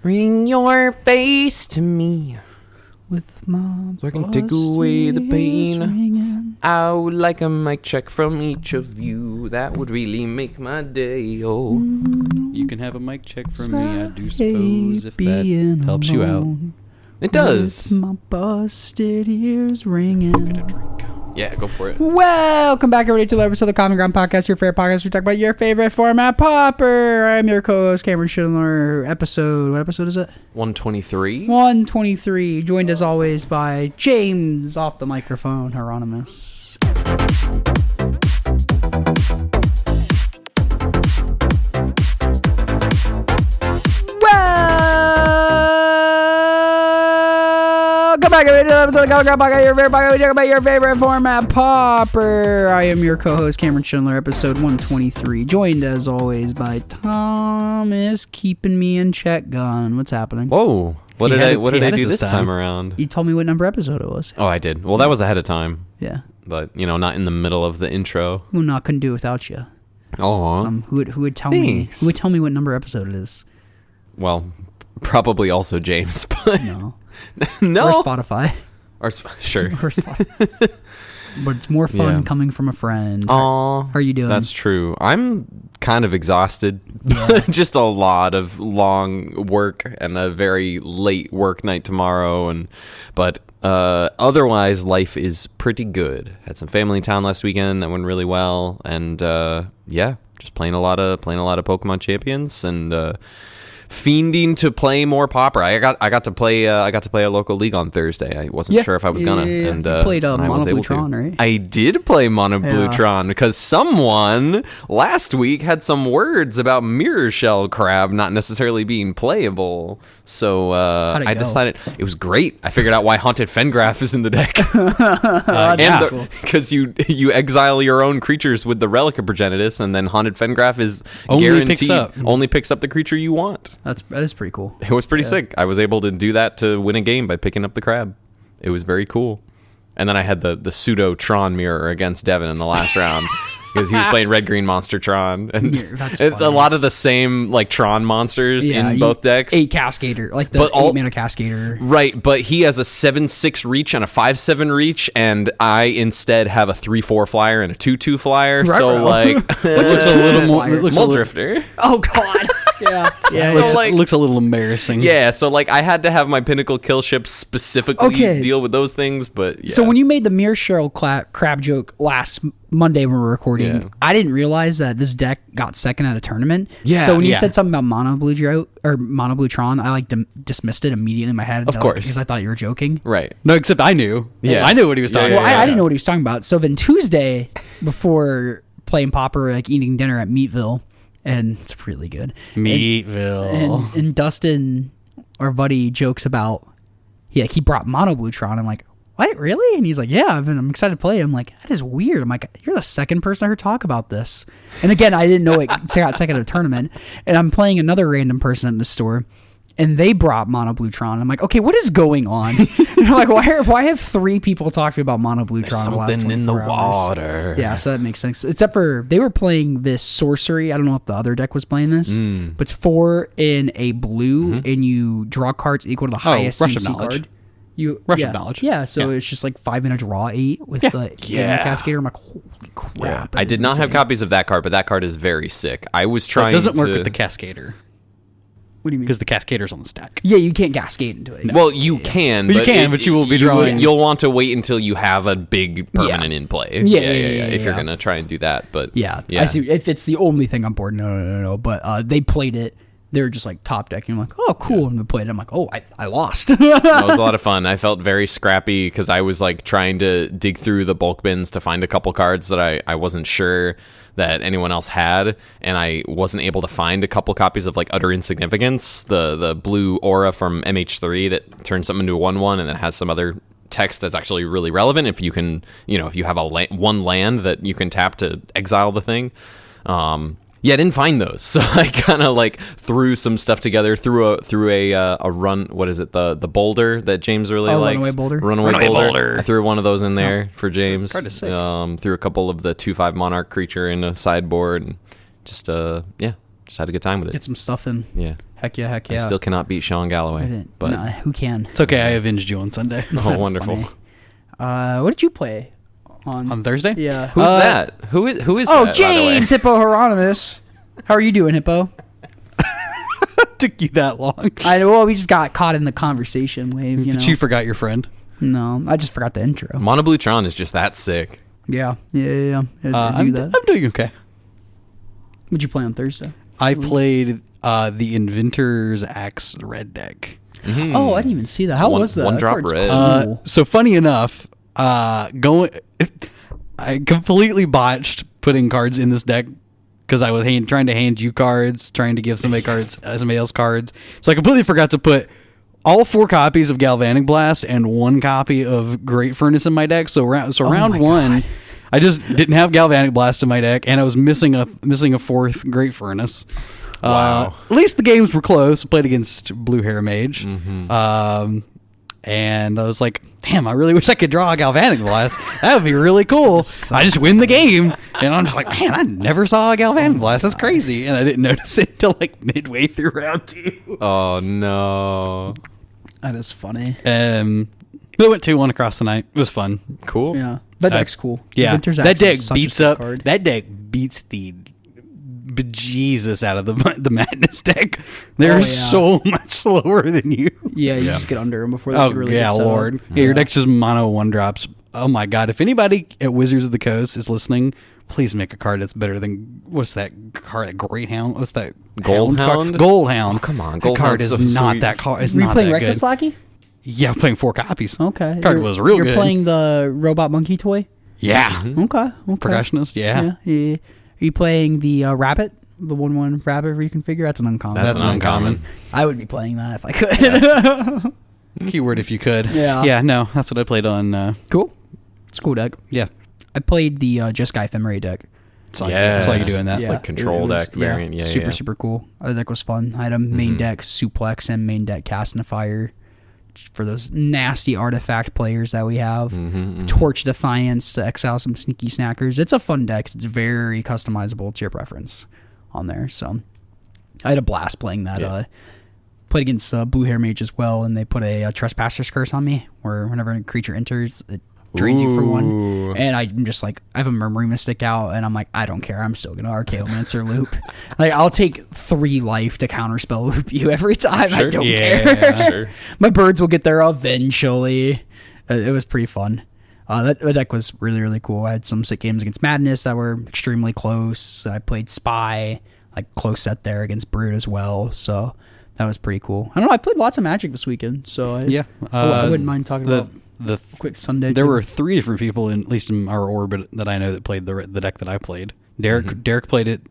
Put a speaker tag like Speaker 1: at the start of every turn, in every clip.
Speaker 1: Bring your face to me
Speaker 2: with my
Speaker 1: so I can take away the pain.
Speaker 2: Ringing.
Speaker 1: I would like a mic check from each of you. That would really make my day. Oh,
Speaker 3: you can have a mic check from me, I do suppose, if that helps you out.
Speaker 1: It does.
Speaker 2: With my busted ears ringing.
Speaker 3: Get a drink.
Speaker 1: Yeah, go for it.
Speaker 2: Welcome back, everybody, to the episode of the Common Ground Podcast, your favorite podcast. We talk about your favorite format, Pauper. I'm your co-host, Cameron Schindler. What episode is it?
Speaker 1: 123.
Speaker 2: 123. Joined as always by James off the microphone, Hieronymus. Welcome back, everybody, to the episode of the Common Ground Podcast, your favorite podcast. We talk about your favorite format, Pauper. I am your co-host, Cameron Schindler, episode 123. Joined as always by Thomas, keeping me in check. Gun. What's happening?
Speaker 1: Whoa. What did I do this time around?
Speaker 2: You told me what number episode it was.
Speaker 1: Oh, I did. Well, that was ahead of time.
Speaker 2: Yeah.
Speaker 1: But, not in the middle of the intro.
Speaker 2: Well, no, I couldn't do it without you.
Speaker 1: Oh.
Speaker 2: Who would tell me?
Speaker 1: Thanks.
Speaker 2: Who would tell me what number episode it is?
Speaker 1: Well, probably also James, but
Speaker 2: No.
Speaker 1: no.
Speaker 2: Or Spotify.
Speaker 1: Sure.
Speaker 2: Or Spotify. But it's more fun coming from a friend.
Speaker 1: Aw.
Speaker 2: How are you doing?
Speaker 1: That's true. I'm kind of exhausted.
Speaker 2: Yeah.
Speaker 1: Just a lot of long work and a very late work night tomorrow. But otherwise, life is pretty good. Had some family in town last weekend that went really well. And just playing a lot of Pokemon Champions and fiending to play more Pauper. I got to play a local league on Thursday. I wasn't sure if I was gonna. And
Speaker 2: you played Mono Blue Tron, right?
Speaker 1: I did play Mono Blue Tron because someone last week had some words about Mirror Shell Crab not necessarily being playable. So I decided it was great. I figured out why Haunted Fengraf is in the deck. Because you exile your own creatures with the Relic of Progenitus, and then Haunted Fengraf is guaranteed only picks up the creature you want.
Speaker 2: That is pretty cool.
Speaker 1: It was pretty sick. I was able to do that to win a game by picking up the crab. It was very cool. And then I had the pseudo Tron mirror against Devin in the last round. Because he was playing Red Green Monster Tron, and it's funny. A lot of the same like Tron monsters in both decks.
Speaker 2: 8 Cascader, like the 8-mana Cascader.
Speaker 1: Right, but he has a 7/6 reach and a 5/7 reach, and I instead have a 3/4 flyer and a 2/2 flyer. Right, so like,
Speaker 3: which looks a little more.
Speaker 1: Muldrifter.
Speaker 2: Oh God. Yeah.
Speaker 3: It looks a little embarrassing.
Speaker 1: Yeah, so like I had to have my Pinnacle kill ship specifically deal with those things, but yeah.
Speaker 2: So when you made the Mirror Shell crab joke last Monday when we were recording, I didn't realize that this deck got second at a tournament. Yeah. So when you said something about Mono Blue Tron, I like dismissed it immediately in my head.
Speaker 1: Of course.
Speaker 2: Because I thought you were joking.
Speaker 1: Right.
Speaker 3: No, except I knew. Yeah. I knew what he was talking about.
Speaker 2: Well, I didn't know what he was talking about. So then Tuesday, before playing Pauper, like eating dinner at Meatville, and it's really good.
Speaker 3: Meatville.
Speaker 2: And Dustin, our buddy, jokes about, he brought Mono Blue Tron. I'm like, what, really? And he's like, yeah, I'm excited to play it. I'm like, that is weird. I'm like, you're the second person I heard talk about this. And again, I didn't know it got second at a tournament. And I'm playing another random person at the store, and they brought Mono Blue Tron. I'm like, okay, what is going on? And I'm like, why have 3 people talked to me about Mono Blue Tron the last 24
Speaker 1: something in the
Speaker 2: hours?
Speaker 1: water.
Speaker 2: Yeah, so that makes sense. Except for they were playing this sorcery. I don't know if the other deck was playing this, but it's 4 in a blue, and you draw cards equal to the highest CMC card.
Speaker 3: Rush of Knowledge.
Speaker 2: Yeah, so it's just like 5 in a draw 8 with the Cascader. I'm like, holy crap.
Speaker 1: Yeah. I did not have copies of that card, but that card is very sick. I was trying to...
Speaker 3: It doesn't work with the Cascader.
Speaker 2: What do you mean?
Speaker 3: Because the Cascader's on the stack.
Speaker 2: Yeah, you can't Cascade into it.
Speaker 1: No. Well, you can.
Speaker 3: But you will be drawing...
Speaker 1: You'll want to wait until you have a big permanent in play. Yeah. If you're going to try and do that. But
Speaker 2: yeah, I see. If it's the only thing on board, no. But they played it. They were just like top decking. I'm like, oh, cool. And we played it. I'm like, oh, I lost. That
Speaker 1: was a lot of fun. I felt very scrappy because I was like trying to dig through the bulk bins to find a couple cards that I wasn't sure that anyone else had, and I wasn't able to find a couple copies of like Utter Insignificance, the blue aura from MH3 that turns something into a 1/1 and then has some other text that's actually really relevant if you can, if you have one land that you can tap to exile the thing. Yeah, I didn't find those, so I kind of like threw some stuff together through a run. What is it? The boulder that James really likes. Runaway boulder. I threw one of those in there for James.
Speaker 3: Card is sick.
Speaker 1: Threw a couple of the 2/5 Monarch creature in a sideboard, and just had a good time with it.
Speaker 2: Get some stuff in.
Speaker 1: Yeah.
Speaker 2: Heck yeah.
Speaker 1: I still cannot beat Sean
Speaker 2: I
Speaker 1: Galloway.
Speaker 2: didn't.
Speaker 1: But
Speaker 2: Nah, who can?
Speaker 3: It's okay. I avenged you on Sunday.
Speaker 1: oh,
Speaker 2: That's
Speaker 1: wonderful.
Speaker 2: funny. What did you play
Speaker 3: On Thursday?
Speaker 2: Yeah.
Speaker 1: Who's that? Who is
Speaker 2: Oh,
Speaker 1: that,
Speaker 2: James Hippo Hieronymus. How are you doing, Hippo?
Speaker 3: Took you that long.
Speaker 2: I know. Well, we just got caught in the conversation wave.
Speaker 3: But you forgot your friend.
Speaker 2: No, I just forgot the intro.
Speaker 1: by the way? Monoblutron is just that sick.
Speaker 2: Yeah. I
Speaker 3: I'm
Speaker 2: do that.
Speaker 3: I'm doing okay.
Speaker 2: What'd you play on Thursday?
Speaker 3: I played the Inventor's Axe Red deck.
Speaker 2: Oh, I didn't even see that. How was that?
Speaker 1: One
Speaker 2: That
Speaker 1: drop
Speaker 2: card's
Speaker 1: red.
Speaker 2: cool.
Speaker 3: So funny enough, I completely botched putting cards in this deck because I was trying to hand you cards, trying to give somebody somebody else cards. So I completely forgot to put all 4 copies of Galvanic Blast and 1 copy of Great Furnace in my deck. So round
Speaker 2: my
Speaker 3: one,
Speaker 2: God.
Speaker 3: I just didn't have Galvanic Blast in my deck, and I was missing a 4th Great Furnace.
Speaker 1: Wow.
Speaker 3: At least the games were close. I played against Blue Hair Mage. And I was like, damn, I really wish I could draw a Galvanic Blast. That would be really cool. I just win the game. And I'm just like, man, I never saw a Galvanic Blast. That's crazy. And I didn't notice it until like midway through round 2.
Speaker 1: Oh no.
Speaker 2: That is funny.
Speaker 3: We went 2-1 across the night. It was fun.
Speaker 1: Cool.
Speaker 2: Yeah. That deck's cool.
Speaker 3: Yeah.
Speaker 2: Vinter's
Speaker 3: That
Speaker 2: Axe
Speaker 3: deck
Speaker 2: is such a
Speaker 3: beats
Speaker 2: sick
Speaker 3: up.
Speaker 2: card.
Speaker 3: That deck beats the bejesus out of the Madness deck. They're
Speaker 2: Oh, yeah.
Speaker 3: so much slower than you.
Speaker 2: Yeah, you just get under them before they
Speaker 3: Oh
Speaker 2: can really
Speaker 3: yeah,
Speaker 2: get set
Speaker 3: Lord!
Speaker 2: up.
Speaker 3: Yeah, your deck's just mono 1-drops. Oh my God! If anybody at Wizards of the Coast is listening, please make a card that's better than what's that card? That Great Hound? What's that?
Speaker 1: Gold
Speaker 3: card?
Speaker 1: Hound?
Speaker 3: Gold Hound.
Speaker 1: Oh, come on,
Speaker 3: That
Speaker 1: Gold
Speaker 3: card
Speaker 1: Hound's
Speaker 3: is
Speaker 1: so
Speaker 3: not
Speaker 1: sweet.
Speaker 3: that card. It's
Speaker 2: Were you
Speaker 3: not
Speaker 2: playing
Speaker 3: that
Speaker 2: Reckless
Speaker 3: good.
Speaker 2: Lackey?
Speaker 3: Yeah, I'm playing 4 copies.
Speaker 2: Okay.
Speaker 3: Card was real
Speaker 2: You're
Speaker 3: good.
Speaker 2: playing the Robot Monkey toy?
Speaker 3: Yeah,
Speaker 2: Okay.
Speaker 3: Percussionist. Yeah.
Speaker 2: Yeah. Are you playing the Rabbit? The 1/1 Rabbit reconfigure? That's an uncommon.
Speaker 1: That's an uncommon.
Speaker 2: I would be playing that if I could.
Speaker 3: Keyword if you could.
Speaker 2: Yeah.
Speaker 3: Yeah. No, that's what I played on.
Speaker 2: Cool. It's a cool deck.
Speaker 3: Yeah.
Speaker 2: I played the Just Guy Ephemerate deck.
Speaker 1: Yeah,
Speaker 3: I saw you doing that.
Speaker 1: It's like control
Speaker 2: It was-
Speaker 1: deck variant. Yeah,
Speaker 2: super,
Speaker 1: yeah.
Speaker 2: super cool. The deck was fun. I had a main deck Suplex and main deck Cast and Fire for those nasty artifact players that we have. Torch Defiance to exile some sneaky snackers. It's a fun deck. It's very customizable to your preference on there. So I had a blast playing that.
Speaker 1: Yeah.
Speaker 2: Played against Blue Hair Mage as well, and they put a Trespasser's Curse on me, where whenever a creature enters, it drains you for 1. And I'm just like, I have a Murmuring Mystic out, and I'm like, I don't care. I'm still going to Archaeomancer loop. Like, I'll take 3 life to counterspell loop you every time. I
Speaker 1: Sure.
Speaker 2: don't
Speaker 3: Yeah.
Speaker 2: care.
Speaker 1: Sure.
Speaker 2: My birds will get there eventually. It was pretty fun. That deck was really, really cool. I had some sick games against Madness that were extremely close. I played Spy, like close set there against Brood as well. So that was pretty cool. I don't know. I played lots of Magic this weekend, so I wouldn't mind talking about
Speaker 3: the
Speaker 2: quick Sunday.
Speaker 3: There
Speaker 2: too.
Speaker 3: were 3 different people, at least in our orbit, that I know that played the deck that I played. Derek played it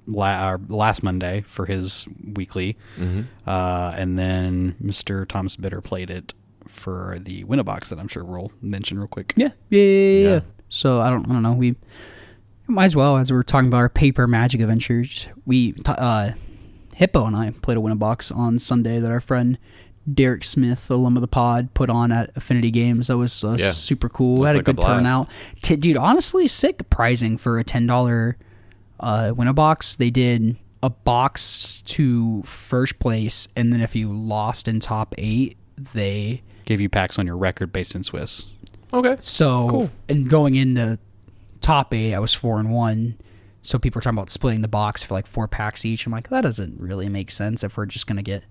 Speaker 3: last Monday for his weekly, and then Mr. Thomas Bitter played it for the Winnabox that I'm sure we'll mention real quick.
Speaker 2: Yeah. So I don't know. We might as well, as we're talking about our paper Magic adventures. Hippo and I played a Winnabox on Sunday that our friend Derek Smith, alum of the pod, put on at Affinity Games. That was super cool.
Speaker 1: Looked
Speaker 2: Had a
Speaker 1: like a
Speaker 2: good
Speaker 1: blast.
Speaker 2: turnout. Dude, honestly, sick pricing for a $10 Winnabox. They did a box to first place, and then if you lost in top 8, they
Speaker 3: Gave you packs on your record based in Swiss.
Speaker 1: Okay.
Speaker 2: so
Speaker 1: Cool.
Speaker 2: and going into top 8, I was 4-1. So people were talking about splitting the box for like 4 packs each. I'm like, that doesn't really make sense if we're just gonna get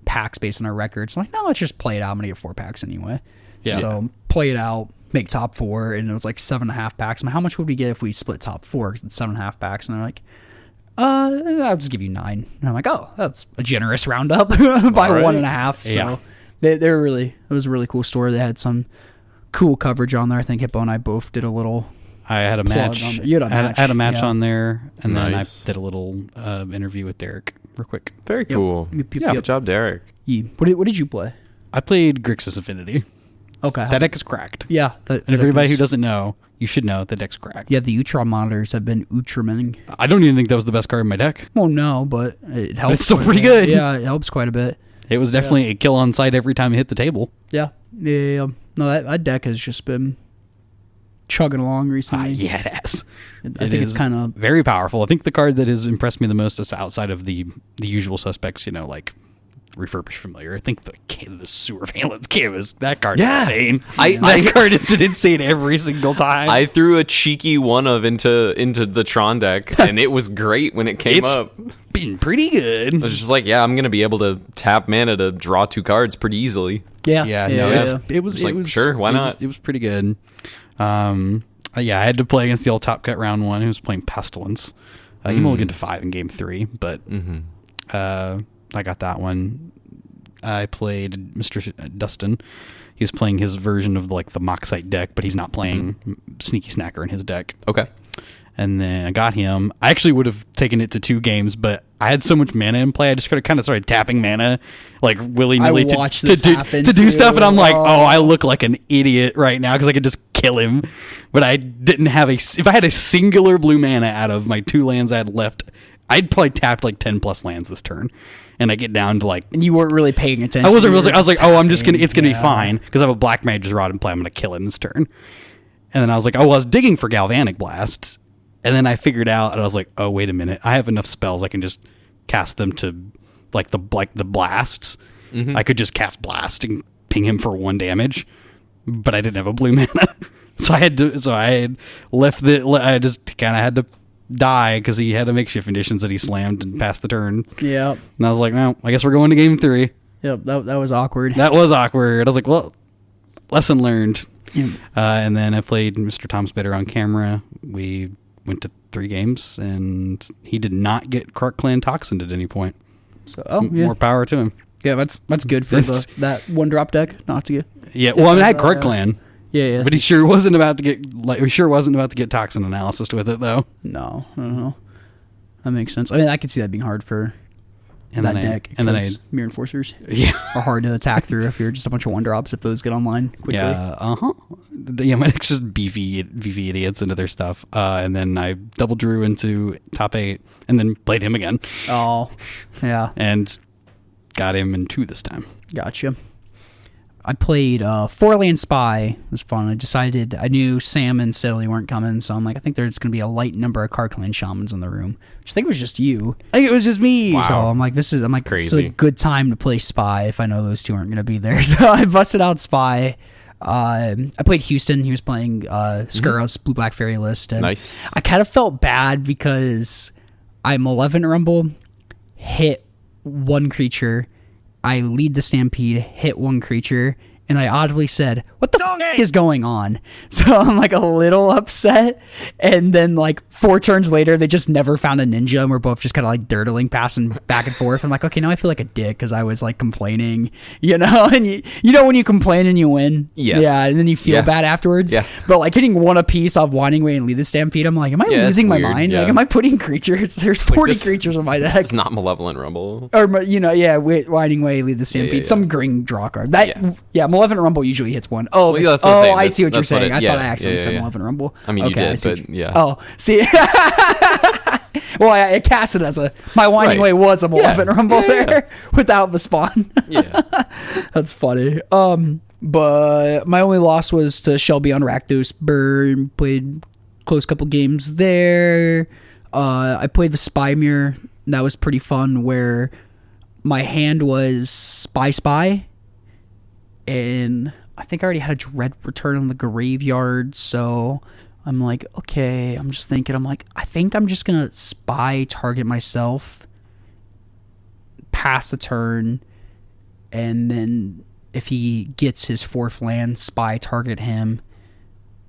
Speaker 2: packs based on our records. I'm like, no, let's just play it out. I'm gonna get 4 packs anyway.
Speaker 3: Yeah.
Speaker 2: So play it out, make top 4, and it was like 7.5 packs. I'm like, how much would we get if we split top 4? Because it's 7.5 packs, and they're like, I'll just give you 9. And I'm like, oh, that's a generous roundup by
Speaker 1: All right.
Speaker 2: 1.5. So
Speaker 3: Yeah.
Speaker 2: they were really, it was a really cool store. They had some cool coverage on there. I think Hippo and I both did a little.
Speaker 3: I had a
Speaker 2: Plug
Speaker 3: match.
Speaker 2: on there. You had a match,
Speaker 3: I had a match
Speaker 2: yeah.
Speaker 3: on there, and then
Speaker 1: Nice.
Speaker 3: I did a little interview with Derek real quick.
Speaker 1: Very cool.
Speaker 2: Yep,
Speaker 1: Yeah,
Speaker 2: yep.
Speaker 1: good job, Derek.
Speaker 2: What did you play?
Speaker 3: I played Grixis Affinity.
Speaker 2: Okay.
Speaker 3: That deck is cracked.
Speaker 2: Yeah.
Speaker 3: And if anybody who doesn't know, you should know the deck's cracked.
Speaker 2: Yeah, the Utrom monitors have been Utramming.
Speaker 3: I don't even think that was the best card in my deck.
Speaker 2: Well, no, but it helps.
Speaker 3: it's still
Speaker 2: quite a
Speaker 3: pretty
Speaker 2: bit.
Speaker 3: good.
Speaker 2: Yeah, it helps quite a bit.
Speaker 3: It was definitely a kill on sight every time it hit the table.
Speaker 2: Yeah. No, that deck has just been chugging along recently.
Speaker 3: Yeah, it has.
Speaker 2: I think it's kind of
Speaker 3: very powerful. I think the card that has impressed me the most is outside of the usual suspects, like refurbished familiar. I think the sewer valence canvas, that card
Speaker 1: Yeah.
Speaker 3: is insane.
Speaker 1: I-
Speaker 3: That card is insane every single time.
Speaker 1: I threw a cheeky one of into the Tron deck, and it was great when it came
Speaker 3: It's
Speaker 1: up.
Speaker 3: been pretty good.
Speaker 1: I was just like, yeah, I'm gonna be able to tap mana to draw 2 cards pretty easily.
Speaker 2: Yeah.
Speaker 3: Yeah,
Speaker 2: yeah,
Speaker 3: no,
Speaker 2: yeah.
Speaker 3: it was
Speaker 1: It's like,
Speaker 3: it was
Speaker 1: sure, why
Speaker 3: it
Speaker 1: not?
Speaker 3: it was pretty good. Yeah, I had to play against the old Top Cut round 1 who was playing Pestilence. He mulliganed to 5 in game 3, but I got that one. I played Mr. Dustin. He was playing his version of like the Moxite deck, but he's not playing Sneaky Snacker in his deck.
Speaker 1: Okay.
Speaker 3: And then I got him. I actually would have taken it to 2 games, but I had so much mana in play. I just kind of started tapping mana like willy nilly
Speaker 2: I watched
Speaker 3: to
Speaker 2: this
Speaker 3: do
Speaker 2: happen,
Speaker 3: do stuff, and I'm like,
Speaker 2: too.
Speaker 3: oh, I look like an idiot right now because I could just kill him. But I didn't have if I had a singular blue mana out of my 2 lands I had left, I'd probably tapped like 10 plus lands this turn. And I get down to like,
Speaker 2: And you weren't really paying attention.
Speaker 3: I wasn't
Speaker 2: You
Speaker 3: really.
Speaker 2: were
Speaker 3: I was like,
Speaker 2: just
Speaker 3: oh, I'm just gonna.
Speaker 2: tapping.
Speaker 3: It's gonna be
Speaker 2: Yeah.
Speaker 3: fine because I have a Black Mage's Rod in play. I'm gonna kill him this turn. And then I was like, oh, well, I was digging for Galvanic Blasts, and then I figured out, and I was like, oh, wait a minute, I have enough spells. I can just cast them to like the blasts. I could just cast Blast and ping him for 1 damage, but I didn't have a blue mana, so I had to. So I had left I just kind of had to die because he had a makeshift conditions that he slammed and passed the turn.
Speaker 2: Yep.
Speaker 3: And I was like, well, I guess we're going to game 3.
Speaker 2: Yep. That was awkward.
Speaker 3: That was awkward. I was like, well, lesson learned.
Speaker 2: Yeah.
Speaker 3: And then I played Mr. Tom's Better on camera. We went to 3 games, and he did not get Kark Clan Toxined at any point.
Speaker 2: So, yeah.
Speaker 3: More power to him.
Speaker 2: Yeah, that's good for that 1-drop deck not to get.
Speaker 3: Yeah, well, I mean, I had Kark
Speaker 2: Yeah.
Speaker 3: Clan,
Speaker 2: Yeah.
Speaker 3: but he sure wasn't about to get toxin analysis with it, though.
Speaker 2: No, I don't know. That makes sense. I mean, I could see that being hard for
Speaker 3: And
Speaker 2: that
Speaker 3: then
Speaker 2: deck.
Speaker 3: and then I,
Speaker 2: because Mirror Enforcers
Speaker 3: yeah,
Speaker 2: are hard to attack through if you're just a bunch of 1-drops, if those get online quickly.
Speaker 3: yeah, yeah. My deck's just beefy idiots into their stuff. And then I double drew into top 8, and then played him again,
Speaker 2: Oh, yeah.
Speaker 3: and got him in 2 this time.
Speaker 2: Gotcha. I played 4-land Spy. It was fun. I knew Sam and Silly weren't coming, so I'm like, I think there's going to be a light number of Kark Clan Shamans in the room, which I think was just you.
Speaker 3: I think it was just me.
Speaker 1: Wow.
Speaker 2: So I'm like, this is
Speaker 1: crazy.
Speaker 2: a good time to play Spy if I know those 2 aren't going to be there. So I busted out Spy. I played Houston. He was playing Skurrow's Blue Black Fairy list. And
Speaker 1: Nice.
Speaker 2: I kind of felt bad because I Malevolent Rumble, hit 1 creature. I lead the Stampede, hit 1 creature, and I audibly said, what the f*** is going on? So I'm like a little upset, and then like 4 turns later, they just never found a ninja, and we're both just kind of like dirtling, passing back and forth. I'm like, okay, now I feel like a dick because I was like complaining, and you know when you complain and you win?
Speaker 1: Yes.
Speaker 2: Yeah, and then you feel
Speaker 1: Yeah.
Speaker 2: bad afterwards.
Speaker 1: Yeah.
Speaker 2: But like hitting 1 apiece off Winding Way and lead the Stampede, I'm like, am I
Speaker 1: Yeah, it's
Speaker 2: losing my
Speaker 1: weird,
Speaker 2: mind?
Speaker 1: yeah.
Speaker 2: Like, am I putting creatures? There's 40
Speaker 1: this-
Speaker 2: creatures in my deck.
Speaker 1: It's not Malevolent Rumble.
Speaker 2: Or, Winding Way, lead the Stampede.
Speaker 1: yeah.
Speaker 2: Some green draw card. That,
Speaker 1: Yeah.
Speaker 2: yeah, Malevolent Rumble usually hits 1. Oh,
Speaker 1: Well, yeah, that's what I'm saying.
Speaker 2: I see what you're
Speaker 1: That's what
Speaker 2: saying.
Speaker 1: it-
Speaker 2: I
Speaker 1: yeah,
Speaker 2: thought I accidentally
Speaker 1: yeah,
Speaker 2: said
Speaker 1: yeah.
Speaker 2: Malevolent Rumble.
Speaker 1: I mean, you
Speaker 2: Okay, I
Speaker 1: did,
Speaker 2: see
Speaker 1: but
Speaker 2: what you-
Speaker 1: yeah.
Speaker 2: Oh, see. Well, I cast it as my Winding
Speaker 1: Right.
Speaker 2: Way was a Malevolent
Speaker 1: Yeah.
Speaker 2: Rumble
Speaker 1: Yeah, yeah,
Speaker 2: there without the spawn.
Speaker 1: Yeah.
Speaker 2: That's funny. But my only loss was to Shelby on Rakdos Burn. Played close couple games there. I played the Spy Mirror. That was pretty fun. Where my hand was Spy, and I think I already had a Dread Return on the Graveyard. So I'm like, okay. I'm just thinking. I'm like, I think I'm just gonna Spy target myself, pass the turn, and then if he gets his 4th land, Spy target him,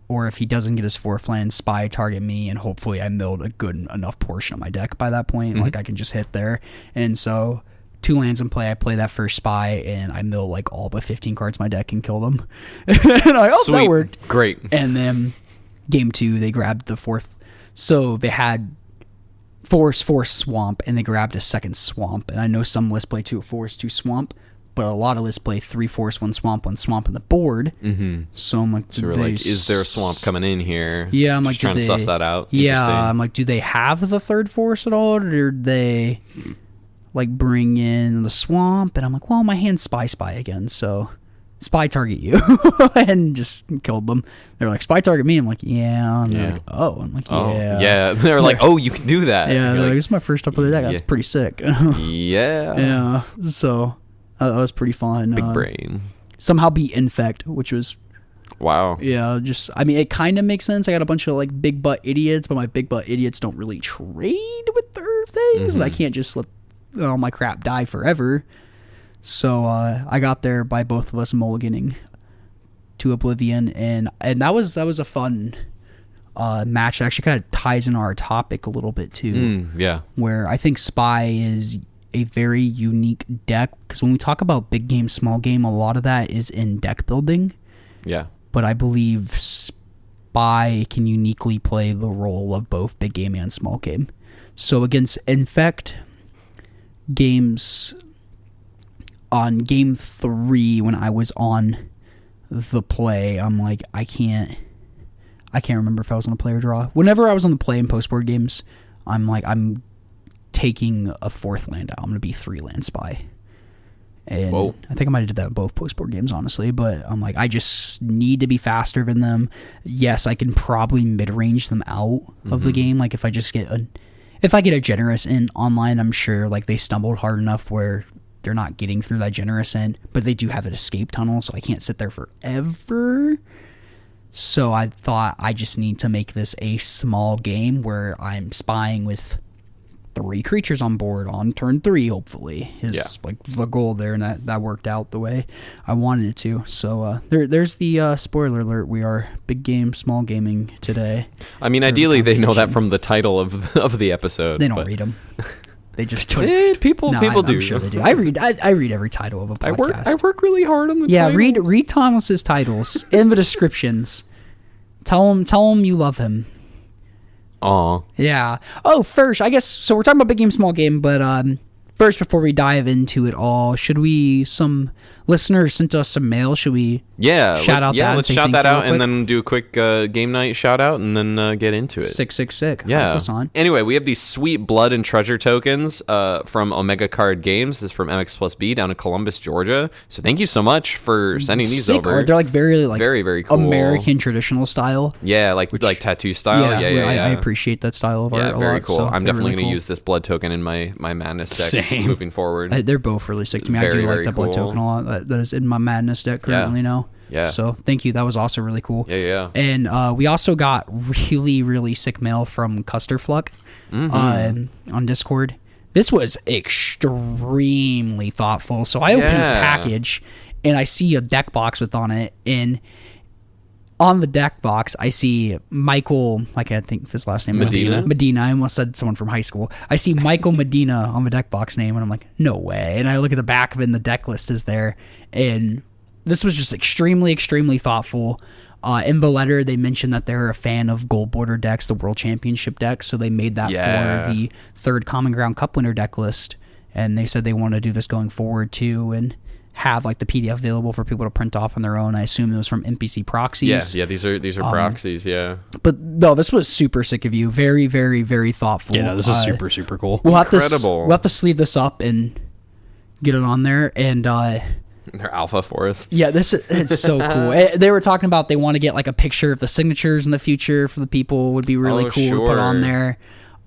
Speaker 2: or if he doesn't get his 4th land, Spy target me, and hopefully I milled a good enough portion of my deck by that point. Like I can just hit there. And so 2 lands in play, I play that first Spy, and I mill like all but 15 cards in my deck and kill them. And I'm like, oh, that
Speaker 1: Sweet.
Speaker 2: worked.
Speaker 1: Great.
Speaker 2: And then game 2, they grabbed the 4th. So they had Forest Swamp, and they grabbed a 2nd Swamp. And I know some lists play 2 Forest, 2 Swamp, but a lot of lists play 3 Forest, 1 Swamp on the board. Mm-hmm. So I'm like,
Speaker 1: So we're like, is there a swamp coming in here?
Speaker 2: Yeah, I'm
Speaker 1: Just
Speaker 2: like,
Speaker 1: trying to
Speaker 2: did
Speaker 1: suss
Speaker 2: they-
Speaker 1: that out.
Speaker 2: Yeah,
Speaker 1: Interesting.
Speaker 2: I'm like, do they have the 3rd Forest at all, or did they like bring in the Swamp? And I'm like, well, my hand's Spy again, so Spy target you, and just killed them. They're like, Spy target me. I'm like, yeah. And they're like, oh. I'm like,
Speaker 1: Oh,
Speaker 2: yeah.
Speaker 1: yeah. They're like, oh, you can do that.
Speaker 2: Yeah,
Speaker 1: You're
Speaker 2: they're like,
Speaker 1: like,
Speaker 2: this is my first up of the deck. That's
Speaker 1: yeah.
Speaker 2: pretty sick.
Speaker 1: yeah.
Speaker 2: Yeah. So That was pretty fun.
Speaker 1: Big brain.
Speaker 2: Somehow beat Infect, which was
Speaker 1: Wow.
Speaker 2: yeah. Just I mean, it kind of makes sense. I got a bunch of like big butt idiots, but my big butt idiots don't really trade with their things, and I can't just let all my crap die forever. So I got there by both of us mulliganing to oblivion, and that was a fun match. It actually kind of ties in our topic a little bit too.
Speaker 1: Yeah.
Speaker 2: Where I think Spy is a very unique deck, because when we talk about big game, small game, a lot of that is in deck building.
Speaker 1: Yeah.
Speaker 2: But I believe Spy can uniquely play the role of both big game and small game. So against Infect games on game 3, when I was on the play, I'm like, I can't remember if I was on the play or draw. Whenever I was on the play in post-board games, I'm like, I'm taking a 4th land out. I'm going to be 3-land Spy. And
Speaker 1: Whoa.
Speaker 2: I think I might have did that in both post-board games, honestly. But I'm like, I just need to be faster than them. Yes, I can probably mid-range them out of the game. Like, if I get a generous in online, I'm sure like they stumbled hard enough where they're not getting through that generous end. But they do have an escape tunnel, so I can't sit there forever. So I thought I just need to make this a small game where I'm spying with 3 creatures on board on turn 3, hopefully, is like the goal there, and that worked out the way I wanted it to. So there's the spoiler alert. We are big game, small gaming today.
Speaker 1: I mean, ideally they know that from the title of the episode.
Speaker 2: They don't read them. They just
Speaker 1: people do.
Speaker 2: I'm sure they do. I read every title of a podcast.
Speaker 1: I work really hard on the titles.
Speaker 2: read Thomas's titles in the descriptions. Tell him you love him.
Speaker 1: Aw.
Speaker 2: Yeah. Oh, first, I guess, so we're talking about big game, small game, but first, before we dive into it all, some listeners sent us some mail. Should we shout out that?
Speaker 1: Yeah, let's shout that out and then do a quick game night shout out and then get into it.
Speaker 2: Sick.
Speaker 1: Yeah. Anyway, we have these sweet blood and treasure tokens from Omega Card Games. This is from MX Plus B down in Columbus, Georgia. So thank you so much for sending these over.
Speaker 2: They're like very
Speaker 1: very cool.
Speaker 2: American traditional style.
Speaker 1: Yeah, like tattoo style. Yeah.
Speaker 2: I appreciate that style of art a lot.
Speaker 1: Very cool.
Speaker 2: So
Speaker 1: I'm definitely
Speaker 2: really
Speaker 1: going to use this blood token in my Madness decks moving forward.
Speaker 2: They're both really sick to me. I do like that blood token a lot. That is in my Madness deck currently now.
Speaker 1: Yeah.
Speaker 2: So thank you. That was also really cool.
Speaker 1: Yeah.
Speaker 2: And we also got really, really sick mail from Custerfluck on Discord. This was extremely thoughtful. So I open his package and I see a deck box with on it, and on the deck box, I see Michael, I can't think of his last name. Medina. I almost said someone from high school. I see Michael Medina on the deck box name, and I'm like, no way. And I look at the back of it, and the deck list is there. And this was just extremely, extremely thoughtful. In the letter, they mentioned that they're a fan of Gold Border decks, the World Championship decks, so they made that for the 3rd Common Ground Cup winner deck list. And they said they want to do this going forward, too, and have like the PDF available for people to print off on their own. I assume it was from NPC proxies.
Speaker 1: Yeah, these are proxies, yeah.
Speaker 2: But no, this was super sick of you. Very, very, very thoughtful.
Speaker 3: Yeah, no, this is super, super cool.
Speaker 2: We'll have to sleeve this up and get it on there. And
Speaker 1: they're alpha forests.
Speaker 2: Yeah, it's so cool. They were talking about they want to get like a picture of the signatures in the future for the people. Would be really cool to put on there.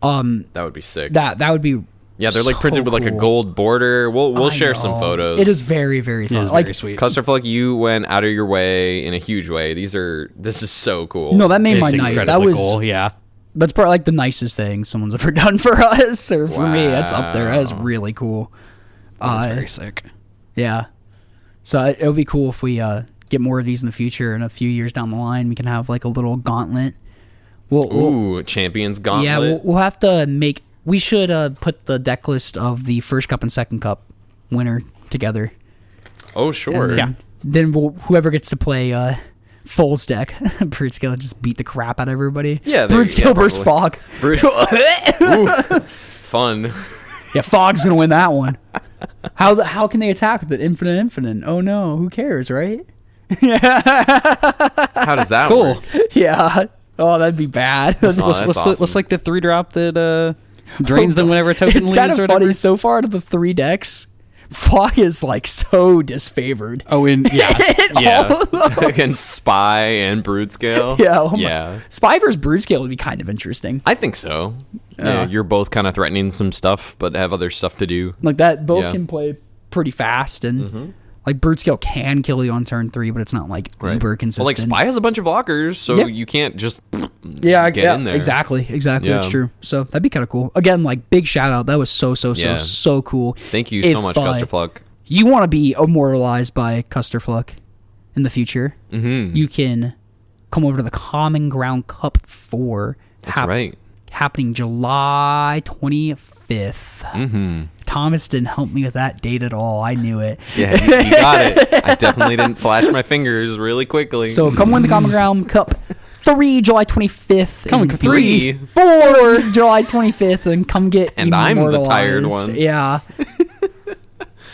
Speaker 1: That would be sick.
Speaker 2: That would be.
Speaker 1: Yeah, they're like printed with like a gold border. We'll share some photos.
Speaker 2: It is very, very fun.
Speaker 3: It's very sweet.
Speaker 1: Custerfluck, you went out of your way in a huge way. This is so cool.
Speaker 2: No, that made my night. That was
Speaker 3: cool. Yeah.
Speaker 2: That's probably like the nicest thing someone's ever done for us or for me. That's up there. That is really cool.
Speaker 3: That's very sick.
Speaker 2: Yeah. So it would be cool if we get more of these in the future, and a few years down the line we can have like a little gauntlet.
Speaker 1: Champions Gauntlet.
Speaker 2: Yeah, we'll have to make. We should put the deck list of the first cup and second cup winner together.
Speaker 1: Oh, sure.
Speaker 2: Then whoever gets to play Foal's deck, Brutescale, just beat the crap out of everybody.
Speaker 1: Yeah,
Speaker 2: Brutescale versus Fog.
Speaker 1: Fun.
Speaker 2: Yeah, Fog's gonna win that one. How can they attack with it? Infinite? Oh no, who cares, right?
Speaker 1: How does that work?
Speaker 2: Yeah. Oh, that'd be bad.
Speaker 3: What's like the 3-drop that drains them whenever a token leaves?
Speaker 2: It's kind of funny. So far, out of the 3 decks, Fog is like so disfavored.
Speaker 3: Oh,
Speaker 1: against Spy and Brutescale.
Speaker 2: Yeah. Spy versus Brutescale would be kind of interesting.
Speaker 1: I think so. Yeah, you're both kind of threatening some stuff, but have other stuff to do.
Speaker 2: Like that. Both can play pretty fast, and like brute scale can kill you on turn 3, but it's not like uber consistent.
Speaker 1: Well, like Spy has a bunch of blockers, so you can't just get in there.
Speaker 2: Exactly.
Speaker 1: Yeah.
Speaker 2: That's true. So that'd be kind of cool. Again, like big shout out. That was so cool.
Speaker 1: Thank you so much, Custerfluck.
Speaker 2: You want to be immortalized by Custerfluck in the future? You can come over to the Common Ground Cup 4.
Speaker 1: That's right.
Speaker 2: Happening July 25th. Thomas didn't help me with that date at all. I knew it.
Speaker 1: Yeah, you got it. I definitely didn't flash my fingers really quickly.
Speaker 2: So come win the Common Ground Cup 3, July 25th.
Speaker 1: Coming 3.
Speaker 2: 4, July 25th, and come get
Speaker 1: And I'm the tired
Speaker 2: immortalized.
Speaker 1: one.
Speaker 2: Yeah.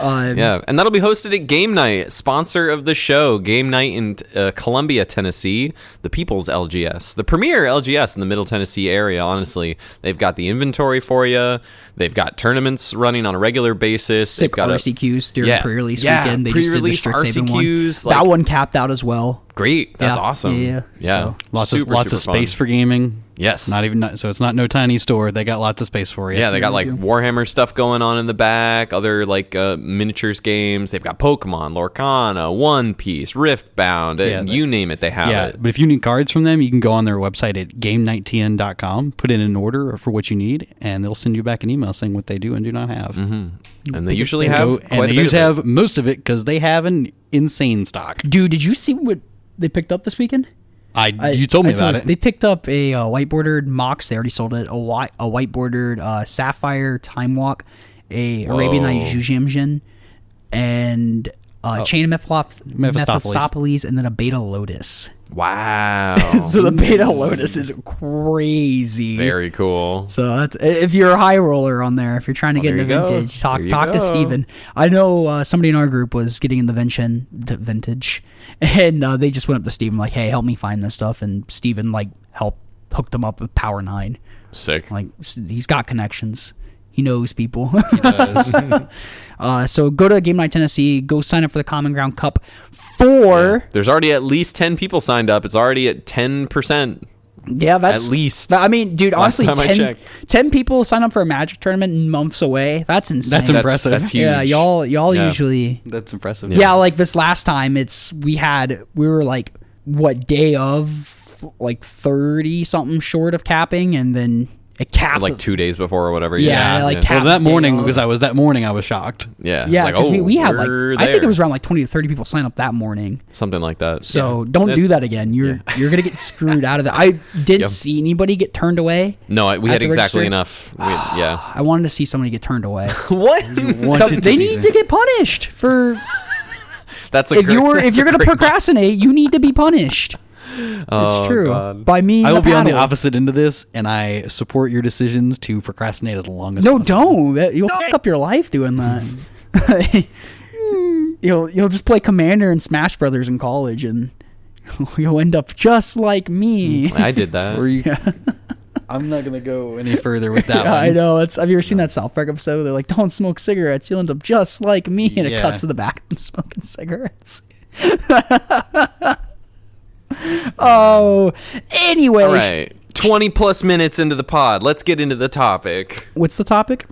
Speaker 1: Yeah, and that'll be hosted at Game Night, sponsor of the show, Game Night in Columbia, Tennessee, the People's LGS, the premier LGS in the Middle Tennessee area, honestly. They've got the inventory for you. They've got tournaments running on a regular basis.
Speaker 2: Sick
Speaker 1: They've got
Speaker 2: RCQs during pre-release weekend. They just did the
Speaker 1: pre-release
Speaker 2: Strixhaven one.
Speaker 1: RCQs.
Speaker 2: That one capped out as well.
Speaker 1: Great. That's awesome.
Speaker 2: Yeah.
Speaker 1: Yeah.
Speaker 2: So,
Speaker 3: Lots of space
Speaker 1: fun.
Speaker 3: for gaming.
Speaker 1: Yes.
Speaker 3: So it's not no tiny store. They got lots of space for you.
Speaker 1: Yeah, they got like Warhammer stuff going on in the back, other like miniatures games. They've got Pokemon, Lorcana, One Piece, Riftbound, you name it, they have it.
Speaker 3: But if you need cards from them, you can go on their website at GameNightTN.com, put in an order for what you need, and they'll send you back an email saying what they do and do not have.
Speaker 1: And they usually have
Speaker 3: and they usually have most of it because they have an insane stock.
Speaker 2: Dude, did you see what they picked up this weekend?
Speaker 3: You told me about it.
Speaker 2: They picked up a white-bordered Mox. They already sold it. A white-bordered Sapphire Time Walk, a Arabian Night Zhuzhamjin, and Chain of Mephistopheles, and then a Beta Lotus.
Speaker 1: Wow.
Speaker 2: So the Beta Lotus is crazy.
Speaker 1: Very cool.
Speaker 2: So that's, if you're a high roller on there, if you're trying to get into vintage, talk to Steven. I know somebody in our group was getting in the vintage, and they just went up to Steven like, hey, help me find this stuff, and Steven like hooked them up with Power 9.
Speaker 1: Sick.
Speaker 2: Like, he's got connections. He knows people.
Speaker 3: He does.
Speaker 2: So go to Game Night Tennessee. Go sign up for the Common Ground Cup 4.
Speaker 1: Yeah. There's already at least 10 people signed up. It's already at 10%.
Speaker 2: Yeah, that's
Speaker 1: at least.
Speaker 2: I mean, dude, honestly,
Speaker 1: Last time
Speaker 2: 10 people sign up for a Magic tournament months away. That's insane.
Speaker 3: That's impressive.
Speaker 1: That's huge.
Speaker 2: Yeah, y'all usually.
Speaker 3: That's impressive.
Speaker 2: Yeah, like this last time, we were like, what, day of like 30 something short of capping, and then it capped
Speaker 1: like 2 days before or whatever.
Speaker 2: Capped
Speaker 3: that morning,
Speaker 2: day
Speaker 3: because I was shocked.
Speaker 1: Yeah.
Speaker 2: Yeah,
Speaker 1: like,
Speaker 2: because we had like,
Speaker 1: we're
Speaker 2: I think
Speaker 1: there.
Speaker 2: it was around like 20 to 30 people sign up that morning.
Speaker 1: Something like that.
Speaker 2: So don't do that again. You're gonna get screwed out of that. I didn't see anybody get turned away.
Speaker 1: No, we had exactly
Speaker 2: register.
Speaker 1: enough.
Speaker 2: I wanted to see somebody get turned away.
Speaker 1: What?
Speaker 2: They need to get punished for.
Speaker 1: That's
Speaker 2: if you're gonna procrastinate, you need to be punished. It's true.
Speaker 1: God.
Speaker 2: By me,
Speaker 3: I will be on the opposite end of this, and I support your decisions to procrastinate as long as
Speaker 2: No,
Speaker 3: possible.
Speaker 2: don't. You'll fuck up your life doing that. You'll just play Commander and Smash Brothers in college, and you'll end up just like me.
Speaker 1: I did that.
Speaker 3: I'm not gonna go any further with that one.
Speaker 2: I know. Have you ever seen that South Park episode? They're like, "Don't smoke cigarettes. You'll end up just like me," and it cuts to the back of them smoking cigarettes. Oh, anyway.
Speaker 1: All right. 20 plus minutes into the pod. Let's get into the topic.
Speaker 2: What's the topic?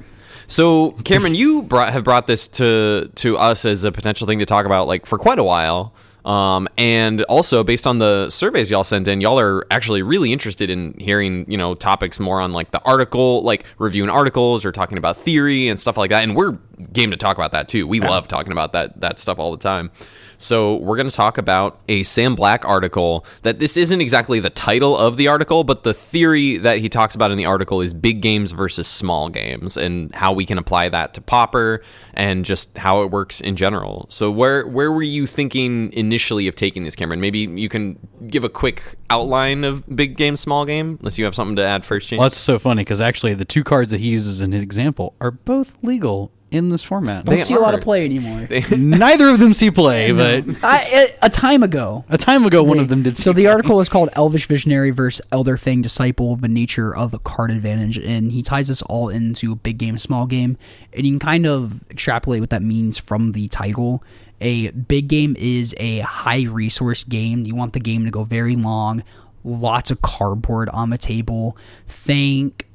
Speaker 1: So, Cameron, you have brought this to us as a potential thing to talk about like for quite a while. And also based on the surveys y'all sent in, y'all are actually really interested in hearing, topics more on like the article, like reviewing articles or talking about theory and stuff like that. And we're game to talk about that too. We love talking about that stuff all the time. So we're going to talk about a Sam Black article that this isn't exactly the title of the article, but the theory that he talks about in the article is big games versus small games and how we can apply that to Pauper and just how it works in general. So where were you thinking initially of taking this, Cameron? Maybe you can give a quick outline of big game, small game, unless you have something to add first, James.
Speaker 3: Well, that's so funny because actually the two cards that he uses in his example are both legal in this format.
Speaker 2: Don't see a lot of play anymore.
Speaker 3: Neither of them see play, but
Speaker 2: A time ago,
Speaker 3: one of them did see
Speaker 2: So the
Speaker 3: play.
Speaker 2: article is called Elvish Visionary versus Elder Thing Disciple of the Nature of the Card Advantage, and he ties this all into big game, small game, and you can kind of extrapolate what that means from the title. A big game is a high resource game. You want the game to go very long, lots of cardboard on the table. Think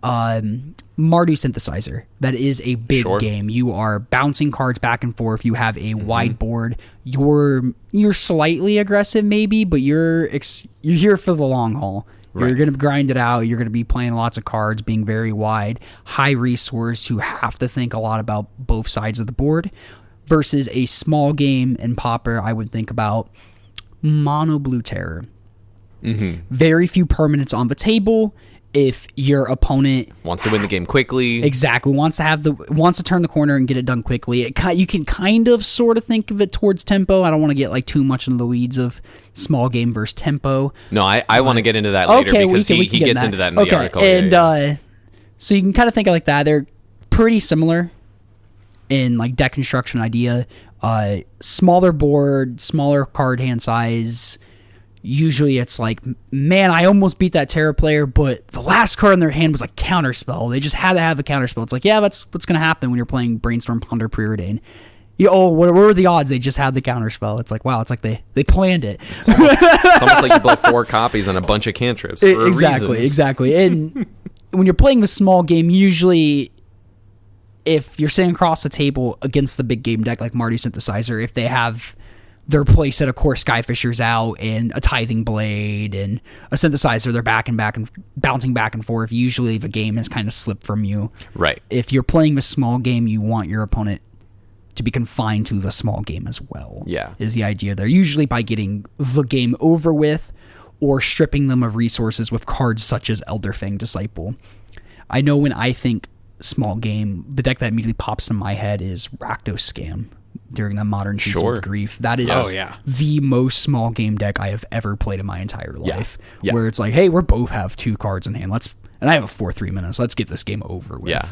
Speaker 2: Mardu Synthesizer. That is a big
Speaker 1: Sure.
Speaker 2: game. You are bouncing cards back and forth. You have a wide board. You're slightly aggressive maybe, but you're here for the long haul. You're
Speaker 1: Right.
Speaker 2: going to grind it out. You're going to be playing lots of cards, being very wide, high resource. You have to think a lot about both sides of the board. Versus a small game in Pauper, I would think about Mono Blue Terror. Very few permanents on the table. If your opponent
Speaker 1: Wants to win the game quickly.
Speaker 2: exactly wants to turn the corner and get it done quickly, you can kind of sort of think of it towards tempo. I don't want to get like too much into the weeds of small game versus tempo.
Speaker 1: No, I want to get into that later because he gets into that in the article.
Speaker 2: And so you can kind of think of it like that. They're pretty similar in like deck construction idea. Smaller board, smaller card hand size. Usually it's like, man, I almost beat that Terra player, but the last card in their hand was a counterspell. They just had to have a counterspell. It's like, yeah, that's what's going to happen when you're playing Brainstorm, Ponder, Preordain. What were the odds? They just had the counterspell. It's like, wow, it's like they planned it.
Speaker 1: It's almost like you blow 4 copies on a bunch of cantrips for a reason.
Speaker 2: Exactly. And when you're playing the small game, usually if you're sitting across the table against the big game deck like Marty Synthesizer, if they have their play set of Core Skyfishers out and a Tithing Blade and a Synthesizer, they're bouncing back and forth. Usually the game has kind of slipped from you.
Speaker 1: Right.
Speaker 2: If you're playing the small game, you want your opponent to be confined to the small game as well.
Speaker 1: Yeah.
Speaker 2: Is the idea there. Usually by getting the game over with or stripping them of resources with cards such as Elderfang Disciple. I know when I think small game, the deck that immediately pops in my head is Rakdos Scam during the Modern Season of Grief. That is the most small game deck I have ever played in my entire life.
Speaker 1: Yeah.
Speaker 2: Where it's like, hey, we both have 2 cards in hand. And I have a 4-3 minutes. Let's get this game over with.
Speaker 1: Yeah.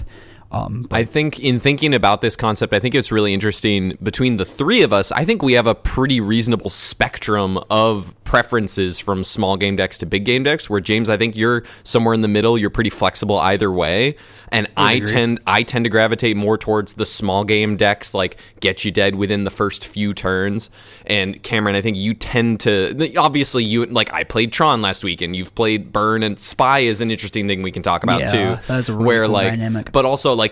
Speaker 1: I think in thinking about this concept, I think it's really interesting between the 3 of us. I think we have a pretty reasonable spectrum of preferences from small game decks to big game decks, where James, I think you're somewhere in the middle. You're pretty flexible either way. And I tend to gravitate more towards the small game decks, like get you dead within the first few turns. And Cameron, I think you tend to, obviously I played Tron last week and you've played Burn, and Spy is an interesting thing we can talk about too.
Speaker 2: That's a really cool dynamic.
Speaker 1: But also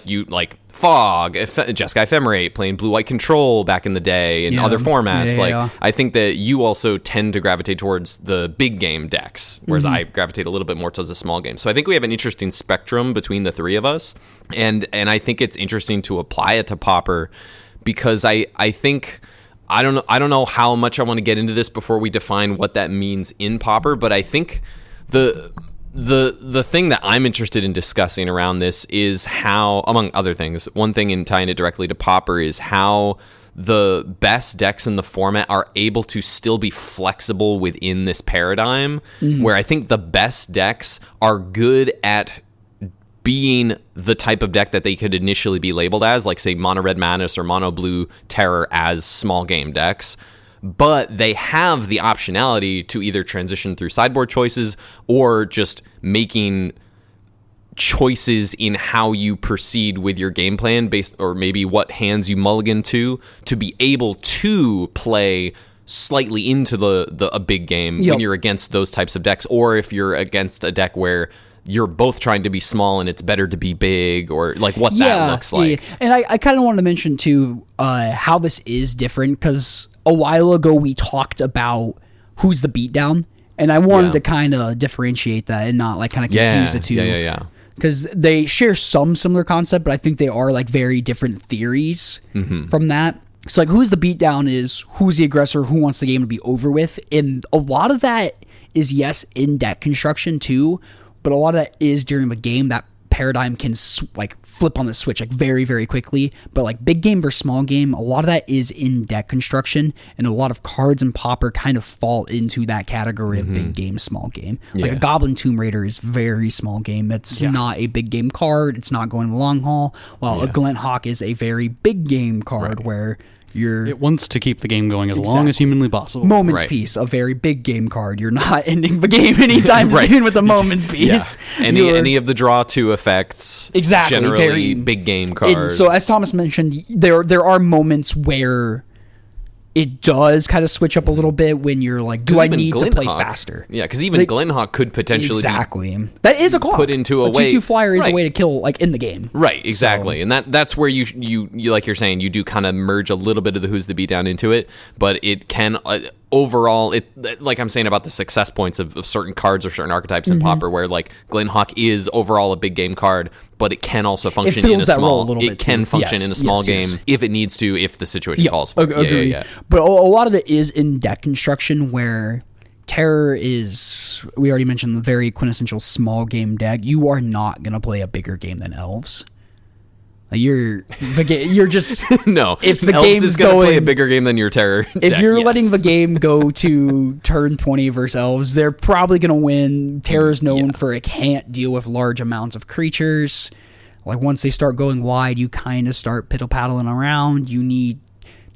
Speaker 1: Fog, Jeskai Ephemerate, playing Blue-White Control back in the day and other formats. I think that you also tend to gravitate towards the big game decks, whereas I gravitate a little bit more towards the small game. So I think we have an interesting spectrum between the 3 of us, and I think it's interesting to apply it to Pauper because I think I don't know how much I want to get into this before we define what that means in Pauper, but I think the thing that I'm interested in discussing around this is how, among other things, one thing in tying it directly to Pauper is how the best decks in the format are able to still be flexible within this paradigm, where I think the best decks are good at being the type of deck that they could initially be labeled as, like, say, Mono Red Madness or Mono Blue Terror as small game decks. But they have the optionality to either transition through sideboard choices or just making choices in how you proceed with your game plan based, or maybe what hands you mulligan to be able to play slightly into a big game when you're against those types of decks, or if you're against a deck where you're both trying to be small and it's better to be big, or like what that looks like.
Speaker 2: Yeah. And I kind of wanted to mention too how this is different, because a while ago we talked about who's the beatdown, and I wanted to kind of differentiate that and not like kind of confuse the two.
Speaker 1: Yeah.
Speaker 2: Because they share some similar concept, but I think they are like very different theories from that. So like who's the beatdown is who's the aggressor, who wants the game to be over with. And a lot of that is, yes, in deck construction too, but a lot of that is during the game. That paradigm can flip on the switch like very, very quickly. But like big game versus small game, a lot of that is in deck construction, and a lot of cards and Pauper kind of fall into that category of big game, small game. Like a Goblin Tomb Raider is very small game. It's not a big game card. It's not going the long haul. While a Glint Hawk is a very big game card where it
Speaker 3: wants to keep the game going as long as humanly possible.
Speaker 2: Moment's Peace, a very big game card. You're not ending the game anytime soon with a Moment's Peace.
Speaker 1: Any of the draw 2 effects.
Speaker 2: Exactly.
Speaker 1: Generally
Speaker 2: very
Speaker 1: big game cards.
Speaker 2: So as Thomas mentioned, there are moments where it does kind of switch up a little bit when you're like, do I need to play faster?
Speaker 1: Yeah, because even Glenhawk could potentially
Speaker 2: exactly. That is a clock.
Speaker 1: Put into a way.
Speaker 2: 2/2 flyer is a way to kill like in the game.
Speaker 1: Right, exactly. So, and that's where you like you're saying, you do kind of merge a little bit of the Who's the Beatdown into it, but it can overall, it like I'm saying about the success points of certain cards or certain archetypes in Pauper, where like Glenhawk is overall a big game card, but it can also function in a small. It can function in a small game if it needs to, if the situation calls for it.
Speaker 2: Yeah. But a lot of it is in deck construction where Terror is, we already mentioned, the very quintessential small game deck. You are not going to play a bigger game than Elves. You're just
Speaker 1: no.
Speaker 2: If the
Speaker 1: Elves
Speaker 2: game's
Speaker 1: is going to
Speaker 2: going
Speaker 1: play a bigger game than your Terror.
Speaker 2: If
Speaker 1: deck,
Speaker 2: you're letting the game go to turn 20 versus Elves, they're probably going to win. Terror's known for it can't deal with large amounts of creatures. Like once they start going wide, you kind of start piddle-paddling around. You need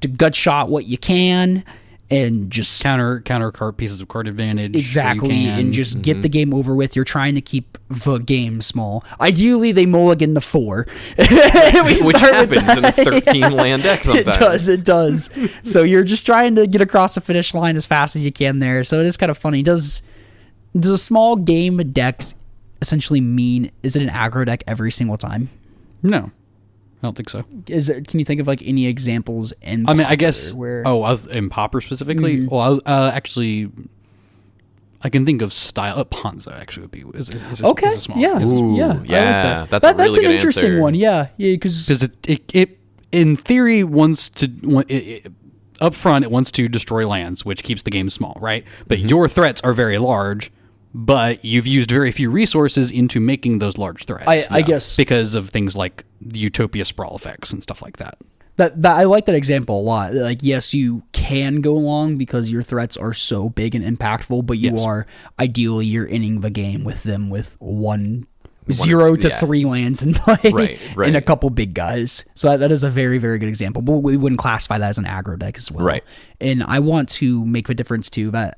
Speaker 2: to gut shot what you can and just
Speaker 3: counter card pieces of card advantage.
Speaker 2: Exactly, and just get the game over with. You're trying to keep the game small. Ideally, they mulligan the 4.
Speaker 1: Which happens in a 13 land deck sometimes.
Speaker 2: It does. So you're just trying to get across the finish line as fast as you can there. So it is kind of funny. Does a small game deck essentially mean, is it an aggro deck every single time?
Speaker 3: No. I don't think so.
Speaker 2: Can you think of like any examples in
Speaker 3: Pauper, I guess
Speaker 2: where
Speaker 3: I was in Pauper specifically. Well, actually I can think of style. Panza actually would be is a small.
Speaker 2: Yeah.
Speaker 1: Ooh,
Speaker 2: I like that.
Speaker 1: That's a really
Speaker 2: an
Speaker 1: good
Speaker 2: interesting
Speaker 1: answer.
Speaker 2: one. Yeah, because
Speaker 3: it in theory wants to up front it wants to destroy lands, which keeps the game small, right? But your threats are very large. But you've used very few resources into making those large threats.
Speaker 2: I guess
Speaker 3: because of things like the Utopia sprawl effects and stuff like that.
Speaker 2: That I like that example a lot. Like, yes, you can go long because your threats are so big and impactful, but you are ideally you're ending the game with them with 0 to 3 lands in play, right. And a couple big guys. So that is a very, very good example. But we wouldn't classify that as an aggro deck as well.
Speaker 1: Right.
Speaker 2: And I want to make the difference too. That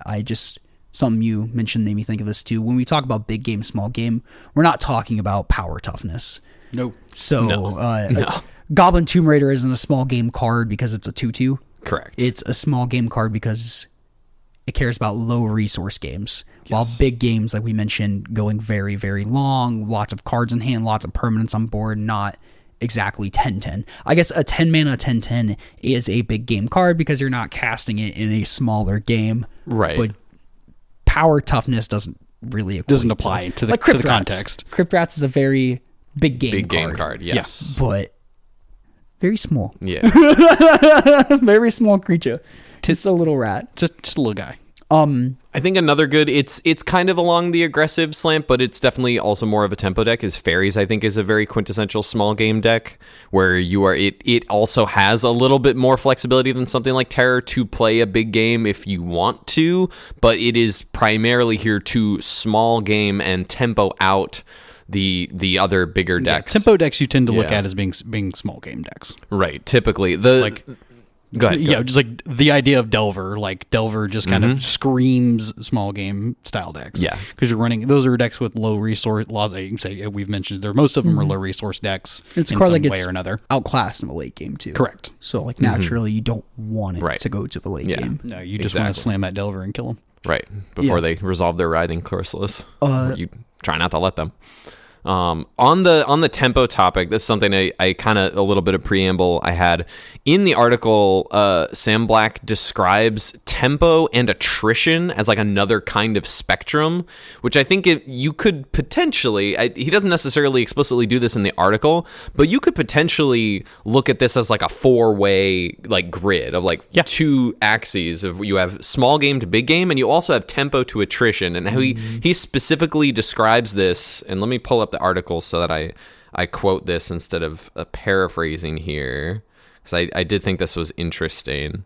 Speaker 2: something you mentioned made me think of this too. When we talk about big game, small game, we're not talking about power toughness.
Speaker 3: No.
Speaker 2: So,
Speaker 1: no.
Speaker 2: Goblin Tomb Raider isn't a small game card because it's a 2/2.
Speaker 1: Correct.
Speaker 2: It's a small game card because it cares about low resource games. Yes. While big games, like we mentioned, going very, very long, lots of cards in hand, lots of permanents on board, not exactly 10/10. I guess a 10 mana 10/10 is a big game card because you're not casting it in a smaller game.
Speaker 1: Right.
Speaker 2: But power toughness doesn't really
Speaker 3: apply to the context.
Speaker 2: Crypt Rats is a very big game
Speaker 1: card. Yes.
Speaker 2: But very small.
Speaker 1: Yeah.
Speaker 2: Very small creature. Just a little rat.
Speaker 3: Just a little guy.
Speaker 1: I think another good, it's kind of along the aggressive slant, but it's definitely also more of a tempo deck, is Fairies. I think is a very quintessential small game deck where it also has a little bit more flexibility than something like Terror to play a big game if you want to, but it is primarily here to small game and tempo out the other bigger decks.
Speaker 3: Tempo decks you tend to look at as being small game decks.
Speaker 1: Right. Typically Go ahead.
Speaker 3: Yeah, just like the idea of Delver. Like Delver just kind of screams small game style decks.
Speaker 1: Yeah,
Speaker 3: because you're running. Those are decks with low resource. You can say we've mentioned most of them are low resource decks.
Speaker 2: It's a card that gets outclassed in the late game too.
Speaker 3: Correct.
Speaker 2: So like naturally you don't want it to go to the late game.
Speaker 3: No, you just want to slam that Delver and kill them.
Speaker 1: Right before they resolve their writhing Chrysalis. You try not to let them. On the tempo topic, this is something I kind of a little bit of preamble I had in the article. Sam Black describes tempo and attrition as like another kind of spectrum, which I think you could potentially. He doesn't necessarily explicitly do this in the article, but you could potentially look at this as like a 4-way like grid of like 2 axes of you have small game to big game, and you also have tempo to attrition, and how he specifically describes this. And let me pull up the article so that I quote this instead of paraphrasing here, because I did think this was interesting.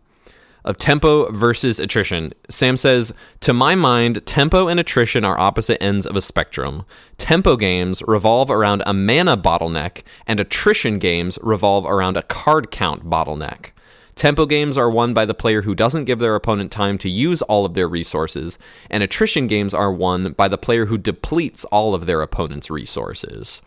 Speaker 1: Of tempo versus attrition, Sam says, "To my mind, tempo and attrition are opposite ends of a spectrum. Tempo games revolve around a mana bottleneck, and attrition games revolve around a card count bottleneck. Tempo games are won by the player who doesn't give their opponent time to use all of their resources, and attrition games are won by the player who depletes all of their opponent's resources."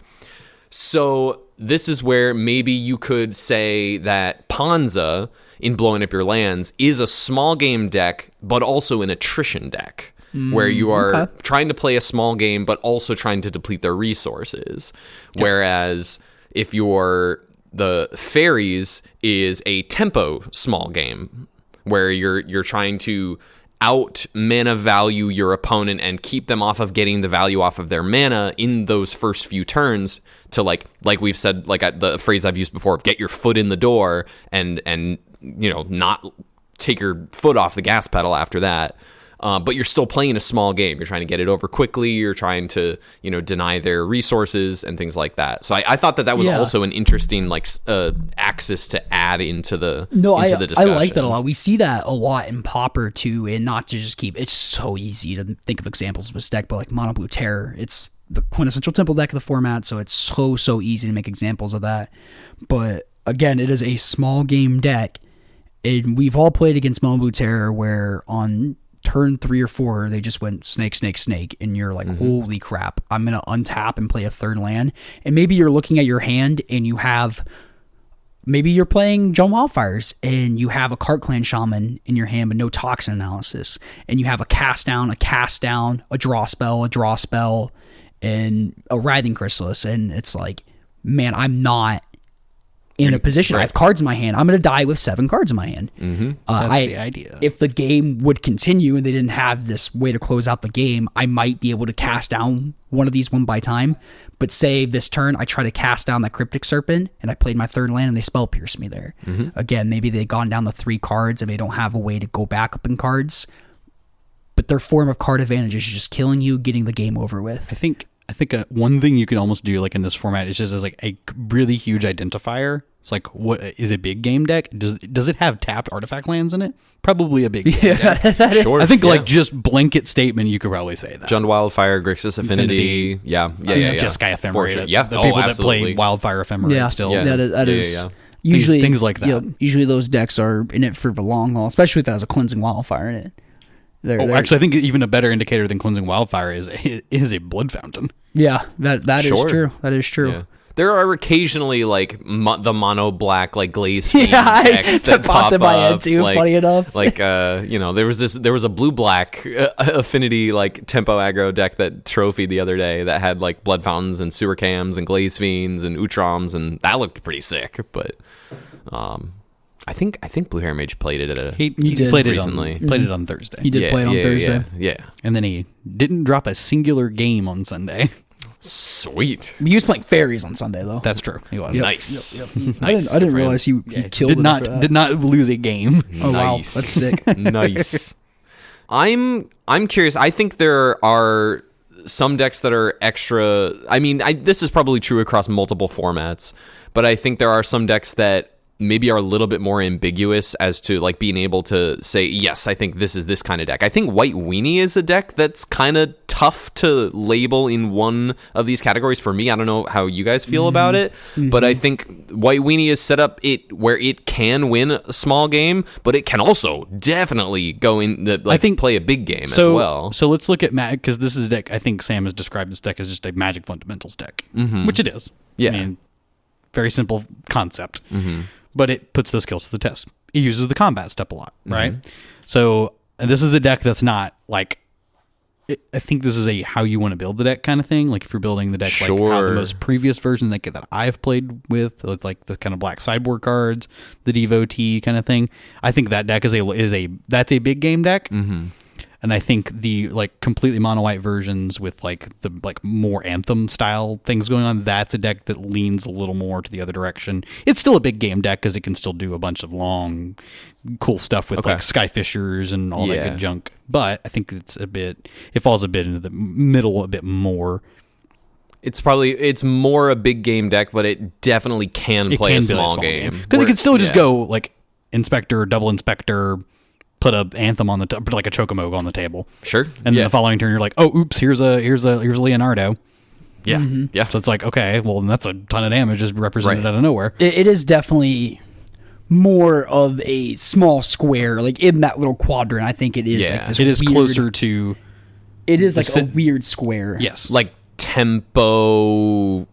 Speaker 1: So this is where maybe you could say that Panza in blowing up your lands is a small game deck, but also an attrition deck. Where you are trying to play a small game, but also trying to deplete their resources. Whereas if the fairies is a tempo small game, where you're trying to out mana value your opponent and keep them off of getting the value off of their mana in those first few turns to like we've said, like the phrase I've used before, get your foot in the door and not take your foot off the gas pedal after that. But you're still playing a small game. You're trying to get it over quickly. You're trying to, deny their resources and things like that. So I thought that was also an interesting axis to add into the discussion.
Speaker 2: I like that a lot. We see that a lot in Pauper too, and not to just keep. It's so easy to think of examples of this deck, but like Mono Blue Terror, it's the quintessential temple deck of the format, so it's so easy to make examples of that. But again, it is a small game deck, and we've all played against Mono Blue Terror where on turn 3 or 4 they just went snake, and you're like, holy crap, I'm gonna untap and play a third land. And maybe you're looking at your hand and maybe you're playing Joan Wildfires and you have a Cart Clan Shaman in your hand but no toxin analysis, and you have a cast down, a draw spell, and a Writhing Chrysalis, and it's like, man, I'm not in a position. I have cards in my hand. I'm going to die with 7 cards in my hand.
Speaker 3: That's the idea.
Speaker 2: If the game would continue and they didn't have this way to close out the game, I might be able to cast down one of these one by time. But say this turn, I try to cast down that Cryptic Serpent and I played my third land and they spell pierce me there. Again, maybe they've gone down to 3 cards and they don't have a way to go back up in cards. But their form of card advantage is just killing you, getting the game over with.
Speaker 3: I think one thing you can almost do like in this format is just as like a really huge identifier. It's like, what is a big game deck? Does it have tapped artifact lands in it? Probably a big game deck.
Speaker 1: Sure.
Speaker 3: I think like just blanket statement, you could probably say that.
Speaker 1: Jund Wildfire, Grixis Affinity. Yeah.
Speaker 3: Jeskai Ephemerate.
Speaker 1: Yeah.
Speaker 3: The people that play Wildfire Ephemerate still.
Speaker 2: That is usually
Speaker 3: things like that.
Speaker 2: Usually those decks are in it for the long haul, especially if it has a Cleansing Wildfire in it.
Speaker 3: Actually, I think even a better indicator than Cleansing Wildfire is a Blood Fountain.
Speaker 2: Yeah, that is true. That is true.
Speaker 1: Yeah. There are occasionally like the mono black like Glaze Fiend decks that pop
Speaker 2: in my
Speaker 1: up.
Speaker 2: head too.
Speaker 1: Like,
Speaker 2: funny enough,
Speaker 1: like there was a blue black affinity like tempo aggro deck that trophied the other day that had like Blood Fountains and Sewer Cams and Glaze Fiends and Utroms, and that looked pretty sick. But I think Blue Hair Mage played it at
Speaker 3: he
Speaker 1: played it recently.
Speaker 3: Played it on Thursday.
Speaker 2: He did play it on Thursday.
Speaker 1: Yeah.
Speaker 3: And then he didn't drop a singular game on Sunday.
Speaker 1: Sweet.
Speaker 2: He was playing fairies on Sunday though.
Speaker 3: That's true. He was.
Speaker 1: Nice.
Speaker 2: Yep.
Speaker 1: Nice.
Speaker 2: I didn't realize he killed it.
Speaker 3: Did not lose a game.
Speaker 2: Oh wow, that's sick.
Speaker 1: Nice. I'm curious. I think there are some decks that are extra. I mean, this is probably true across multiple formats, but I think there are some decks that maybe are a little bit more ambiguous as to like being able to say, yes, I think this is this kind of deck. I think White Weenie is a deck that's kind of tough to label in one of these categories for me. I don't know how you guys feel about it, but I think White Weenie is set up where it can win a small game, but it can also definitely go in play a big game as well.
Speaker 3: So let's look at because this is a deck. I think Sam has described this deck as just a Magic Fundamentals deck, which it is.
Speaker 1: Yeah.
Speaker 3: I mean, very simple concept. But it puts those skills to the test. It uses the combat step a lot, right? So and this is a deck that's not like, I think this is a how you want to build the deck kind of thing. Like if you're building the deck like how the most previous version that I've played with like the kind of black sideboard cards, the Devotee kind of thing. I think that deck that's a big game deck. And I think the like completely mono white versions with like the like more Anthem style things going on, that's a deck that leans a little more to the other direction. It's still a big game deck because it can still do a bunch of long, cool stuff with like Skyfishers and all that good junk. But I think it falls a bit into the middle a bit more.
Speaker 1: It's more a big game deck, but it definitely can play a small game.
Speaker 3: Because it can still just go like Inspector, double Inspector, put a Anthem on put like a Chocomoge on the table.
Speaker 1: Sure.
Speaker 3: And then the following turn you're like, oh, oops, here's Leonardo.
Speaker 1: Yeah. Yeah.
Speaker 3: So it's like, okay, well, that's a ton of damage just represented out of nowhere.
Speaker 2: It is definitely more of a small square, like in that little quadrant. I think it is like this
Speaker 3: it is closer to...
Speaker 2: It is like a weird square.
Speaker 3: Yes.
Speaker 1: Like tempo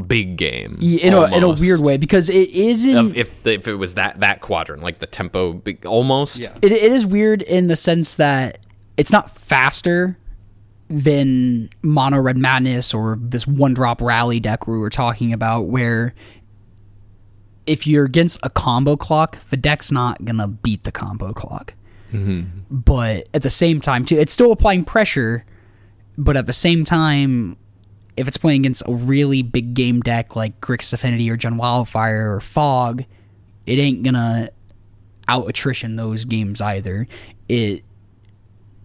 Speaker 1: big game
Speaker 2: in a
Speaker 1: almost.
Speaker 2: weird way, because it isn't.
Speaker 1: If it was that quadrant, like the tempo, almost.
Speaker 3: Yeah.
Speaker 2: It is weird in the sense that it's not faster than Mono Red Madness or this one drop rally deck we were talking about, where if you're against a combo clock, the deck's not gonna beat the combo clock. But at the same time, too, it's still applying pressure. But at the same time, if it's playing against a really big game deck like Grixis Affinity or Jund Wildfire or Fog, it ain't gonna out attrition those games either. It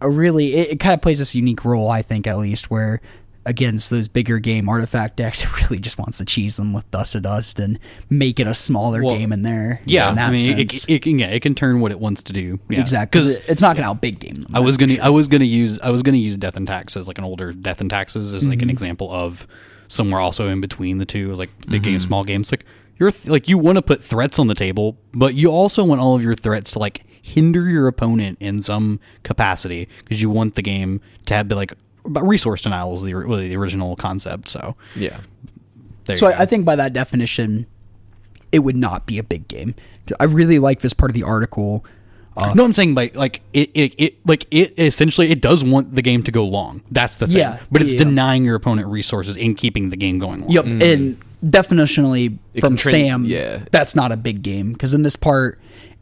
Speaker 2: kind of plays this unique role, I think, at least, where against those bigger game artifact decks, it really just wants to cheese them with Dust to Dust and make it a smaller game in there.
Speaker 3: Yeah,
Speaker 2: in that
Speaker 3: I mean,
Speaker 2: sense.
Speaker 3: it can turn what it wants to do. Yeah.
Speaker 2: Exactly, because it's not going to out big game them.
Speaker 3: I was gonna use Death and Taxes, like an older Death and Taxes, as like an example of somewhere also in between the two, like big game, small games. Like you want to put threats on the table, but you also want all of your threats to like hinder your opponent in some capacity, because you want the game to have like resource denial is the original concept. So
Speaker 1: Yeah.
Speaker 2: So I think by that definition, it would not be a big game. I really like this part of the article.
Speaker 3: No, I'm saying by like it essentially it does want the game to go long. That's the thing.
Speaker 2: Yeah,
Speaker 3: but it's
Speaker 2: yeah.
Speaker 3: denying your opponent resources and keeping the game going long.
Speaker 2: Yep, and definitionally from
Speaker 1: can
Speaker 2: Sam, that's not a big game, because in this part,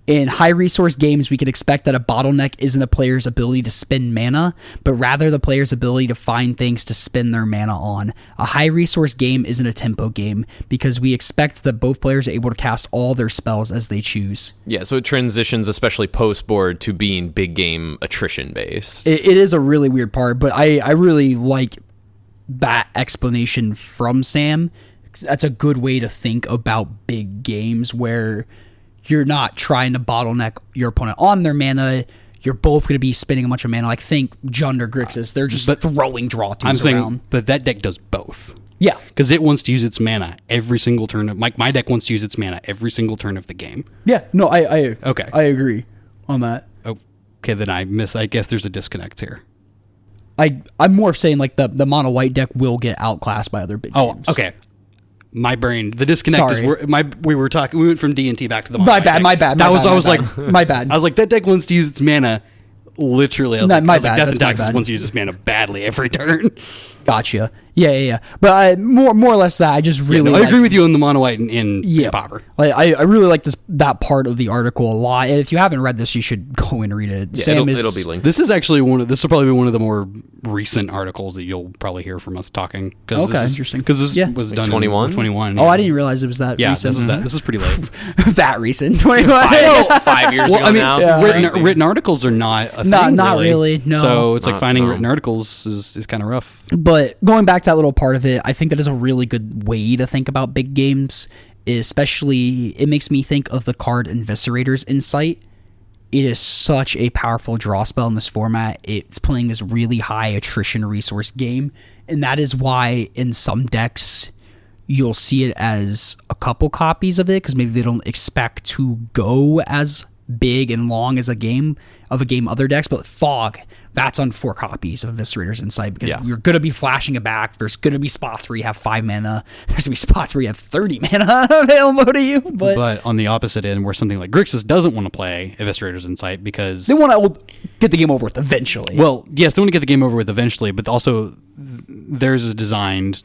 Speaker 2: in high resource games, we can expect that a bottleneck isn't a player's ability to spend mana, but rather the player's ability to find things to spend their mana on. A high resource game isn't a tempo game, because we expect that both players are able to cast all their spells as they choose.
Speaker 1: Yeah, so it transitions, especially post-board, to being big game attrition-based.
Speaker 2: It is a really weird part, but I really like that explanation from Sam. That's a good way to think about big games, where you're not trying to bottleneck your opponent on their mana. You're both going to be spending a bunch of mana. Like, think Jund or Grixis. They're just throwing draw twos
Speaker 3: I'm saying,
Speaker 2: around.
Speaker 3: but that deck does both.
Speaker 2: Yeah.
Speaker 3: Because it wants to use its mana every single turn. My deck wants to use its mana every single turn of the game.
Speaker 2: Yeah. No, I
Speaker 3: Okay.
Speaker 2: I agree on that.
Speaker 3: Okay, then I guess there's a disconnect here.
Speaker 2: I'm more of saying, like, the mono white deck will get outclassed by other big games.
Speaker 3: Okay. My brain, the disconnect
Speaker 2: Sorry.
Speaker 3: is we went from D&T back to the mono
Speaker 2: My
Speaker 3: white
Speaker 2: bad,
Speaker 3: deck.
Speaker 2: my bad.
Speaker 3: I was
Speaker 2: like,
Speaker 3: like,
Speaker 2: my bad.
Speaker 3: I was like, that deck wants to use its mana literally. I was
Speaker 2: No,
Speaker 3: like,
Speaker 2: my
Speaker 3: I was like,
Speaker 2: bad.
Speaker 3: Death
Speaker 2: That's
Speaker 3: and
Speaker 2: my
Speaker 3: Taxes
Speaker 2: bad.
Speaker 3: wants to use its mana badly every turn.
Speaker 2: Gotcha. Yeah. But more or less that. I just really
Speaker 3: I agree with you on the mono white in Pauper.
Speaker 2: Like, I really like that part of the article a lot. And if you haven't read this, you should go and read it.
Speaker 1: Yeah,
Speaker 2: Sam
Speaker 1: it'll be linked.
Speaker 3: This is actually this will probably be one of the more recent articles that you'll probably hear from us talking.
Speaker 2: Okay, interesting.
Speaker 3: Because this
Speaker 2: Yeah.
Speaker 3: was
Speaker 1: Like
Speaker 3: done
Speaker 1: 21?
Speaker 3: in 21.
Speaker 2: Oh, I didn't realize it was that
Speaker 3: Yeah,
Speaker 2: recent.
Speaker 3: this is pretty late.
Speaker 2: That recent. 21.
Speaker 1: 5 years
Speaker 3: Well,
Speaker 1: ago
Speaker 3: I mean,
Speaker 1: now.
Speaker 2: yeah.
Speaker 1: It's crazy.
Speaker 3: written articles are not a thing.
Speaker 2: Not really, no.
Speaker 3: So it's like finding
Speaker 1: no.
Speaker 3: written articles is kind of rough.
Speaker 2: But going back to that little part of it, I think that is a really good way to think about big games. Especially, it makes me think of the card Eviscerator's Insight. It is such a powerful draw spell in this format. It's playing this really high attrition resource game, and that is why in some decks you'll see it as a couple copies of it, because maybe they don't expect to go as big and long as a game other decks. But Fog, that's on 4 copies of Eviscerator's Insight, because you're going to be flashing it back. There's going to be spots where you have 5 mana. There's going to be spots where you have 30 mana available to you. But
Speaker 3: on the opposite end, where something like Grixis doesn't want to play Eviscerator's Insight because
Speaker 2: they want to get the game over with eventually.
Speaker 3: Well, yes, they want to get the game over with eventually, but also theirs is designed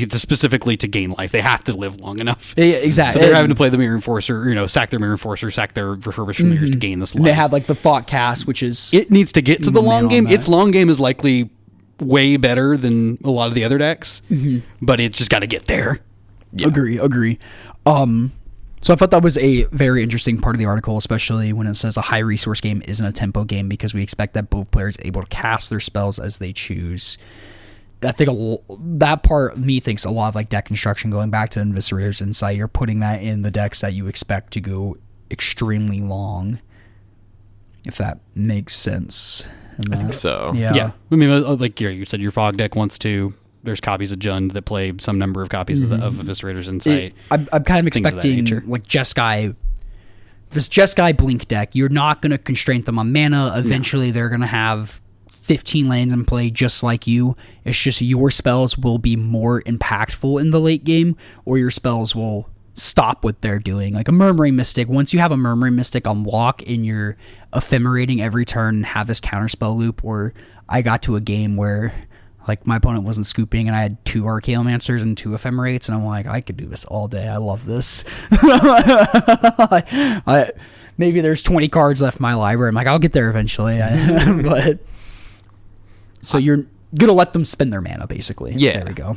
Speaker 3: specifically to gain life. They have to live long enough.
Speaker 2: Yeah, exactly.
Speaker 3: So they're having to play the Mirror Enforcer, sack their Mirror Enforcer, sack their Refurbished Mirrors to gain this life.
Speaker 2: They have like the Thought Cast, which is
Speaker 3: It needs to get to the long
Speaker 2: on
Speaker 3: game.
Speaker 2: that.
Speaker 3: Its long game is likely way better than a lot of the other decks, but it's just got to get there.
Speaker 1: Yeah.
Speaker 2: Agree. So I thought that was a very interesting part of the article, especially when it says a high resource game isn't a tempo game, because we expect that both players are able to cast their spells as they choose. I think that part of me thinks a lot of like deck construction, going back to Eviscerator's Insight, you're putting that in the decks that you expect to go extremely long, if that makes sense.
Speaker 1: I think so.
Speaker 2: Yeah.
Speaker 3: I mean, like you said, your Fog deck wants to. There's copies of Jund that play some number of copies of Eviscerator's Insight.
Speaker 2: I'm kind of
Speaker 3: things of that
Speaker 2: expecting
Speaker 3: nature.
Speaker 2: like Jeskai. This Jeskai Blink deck, you're not going to constrain them on mana. Eventually, they're going to have 15 lands in play just like you. It's just your spells will be more impactful in the late game, or your spells will stop what they're doing. Like a Murmuring Mystic, once you have a Murmuring Mystic on walk and you're ephemerating every turn and have this counterspell loop, or I got to a game where like my opponent wasn't scooping and I had 2 Archaeomancers and 2 Ephemerates, and I'm like, I could do this all day. I love this. Maybe there's 20 cards left in my library. I'm like, I'll get there eventually. But so you're going to let them spend their mana, basically.
Speaker 1: Yeah.
Speaker 2: There we go.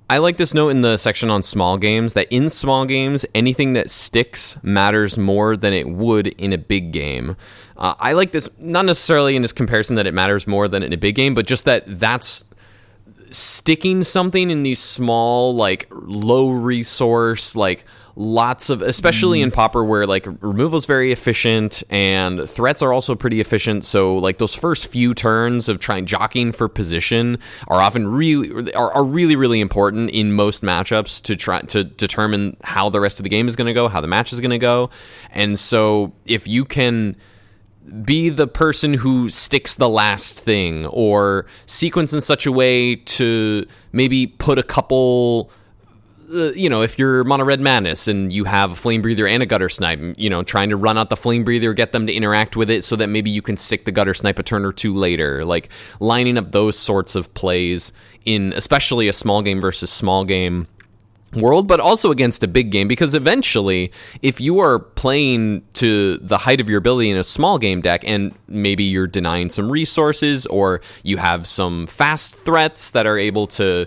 Speaker 1: I like this note in the section on small games, that in small games, anything that sticks matters more than it would in a big game. I like this, not necessarily in this comparison that it matters more than in a big game, but just that's sticking something in these small, like, low resource, like, lots of, especially in Pauper, where like removal is very efficient and threats are also pretty efficient. So like those first few turns of jockeying for position are often really important in most matchups to try to determine how the rest of the game is going to go, how the match is going to go. And so if you can be the person who sticks the last thing, or sequence in such a way to maybe put a couple, if you're Mono Red Madness and you have a Flame Breather and a Gutter Snipe, trying to run out the Flame Breather, get them to interact with it so that maybe you can stick the Gutter Snipe a turn or 2 later, like lining up those sorts of plays in especially a small game versus small game world, but also against a big game, because eventually if you are playing to the height of your ability in a small game deck and maybe you're denying some resources, or you have some fast threats that are able to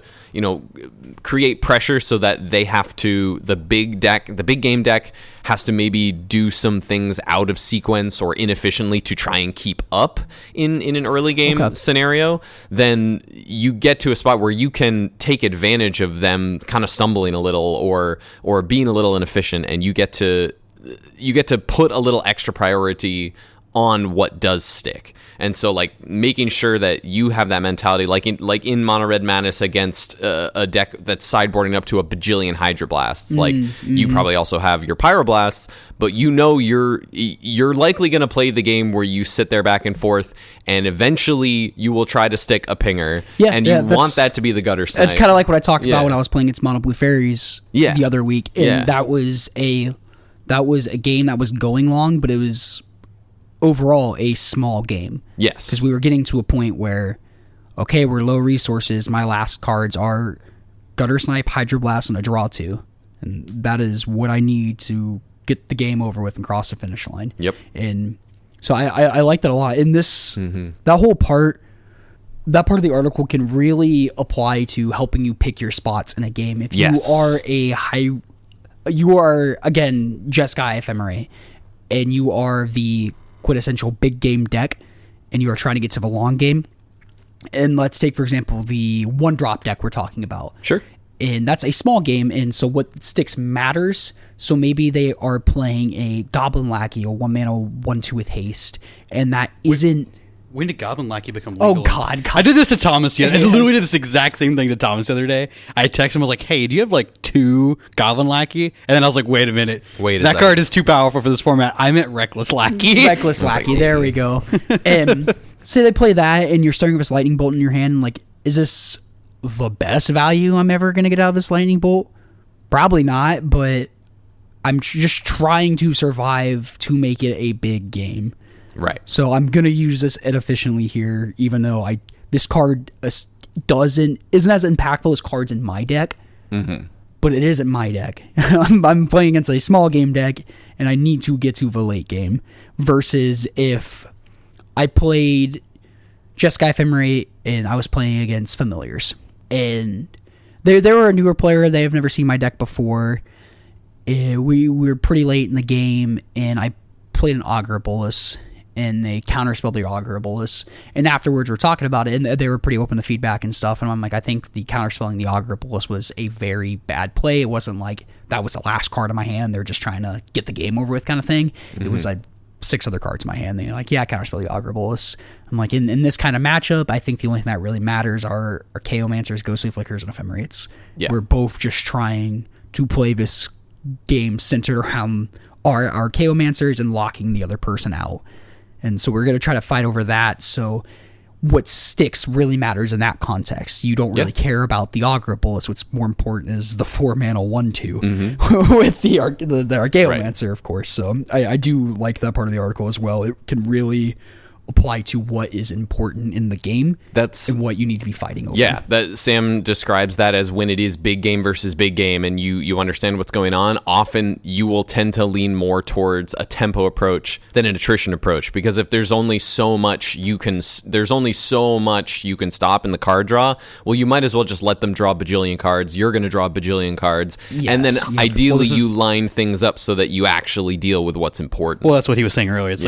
Speaker 1: create pressure so that they have to, the big game deck has to maybe do some things out of sequence or inefficiently to try and keep up in an early game scenario, then you get to a spot where you can take advantage of them kind of stumbling a little or being a little inefficient, and you get to put a little extra priority on what does stick. And so, like, making sure that you have that mentality, like in Mono Red Madness against a deck that's sideboarding up to a bajillion Hydroblasts. Like, you probably also have your Pyroblasts, but you're likely going to play the game where you sit there back and forth, and eventually you will try to stick a Pinger, and you want that to be the Gutter Snipe.
Speaker 2: That's kind of like what I talked about when I was playing against Mono Blue Fairies the other week, and that was a game that was going long, but it was overall a small game.
Speaker 1: Yes.
Speaker 2: Because we were getting to a point where, okay, we're low resources. My last cards are Gutter Snipe, Hydroblast, and a Draw 2. And that is what I need to get the game over with and cross the finish line.
Speaker 1: Yep.
Speaker 2: And so I like that a lot. In this, that whole part, that part of the article can really apply to helping you pick your spots in a game. If you are, again, Jeskai Ephemerate, and you are the quintessential big game deck, and you are trying to get to the long game. And let's take, for example, the 1-drop deck we're talking about.
Speaker 1: Sure.
Speaker 2: And that's a small game, and so what sticks matters. So maybe they are playing a Goblin Lackey, or 1-mana 1/2 with haste, and that isn't...
Speaker 3: When did Goblin Lackey become legal?
Speaker 2: Oh, God.
Speaker 3: I did this to Thomas. I literally did this exact same thing to Thomas the other day. I texted him, I was like, hey, do you have like 2 Goblin Lackey? And then I was like, wait a minute. That card is too powerful for this format. I meant Reckless Lackey.
Speaker 2: Reckless Lackey. There we go. And say they play that, and you're starting with this Lightning Bolt in your hand. Like, is this the best value I'm ever going to get out of this Lightning Bolt? Probably not, but I'm just trying to survive to make it a big game.
Speaker 1: Right.
Speaker 2: So I'm going to use this inefficiently here, even though this card isn't as impactful as cards in my deck, but it is in my deck. I'm playing against a small game deck, and I need to get to the late game, versus if I played Jeskai Ephemerate and I was playing against Familiars. And they were a newer player. They have never seen my deck before. We were pretty late in the game, and I played an Augur Bolus, and they counterspelled the Augur Bolus. And afterwards, we're talking about it, and they were pretty open to feedback and stuff. And I'm like, I think the counterspelling the Augur Bolus was a very bad play. It wasn't like that was the last card in my hand. They're just trying to get the game over with kind of thing. It was like 6 other cards in my hand. They're like, yeah, counterspell the Augur Bolus. I'm like, in this kind of matchup, I think the only thing that really matters are Chaomancers, Ghostly Flickers, and Ephemerates.
Speaker 1: Yeah.
Speaker 2: We're both just trying to play this game centered around our Chaomancers and locking the other person out. And so we're going to try to fight over that. So what sticks really matters in that context. You don't really care about the Augur bullets. What's more important is the 4-mana 1/2 with the Archaeomancer, of course. So I do like that part of the article as well. It can really apply to what is important in the game and what you need to be fighting over.
Speaker 1: Yeah, that Sam describes that as when it is big game versus big game and you understand what's going on, often you will tend to lean more towards a tempo approach than an attrition approach, because if there's only so much you can stop in the card draw, well, you might as well just let them draw a bajillion cards. You're going to draw a bajillion cards, and then ideally you line things up so that you actually deal with what's important.
Speaker 3: Well, that's what he was saying earlier. It's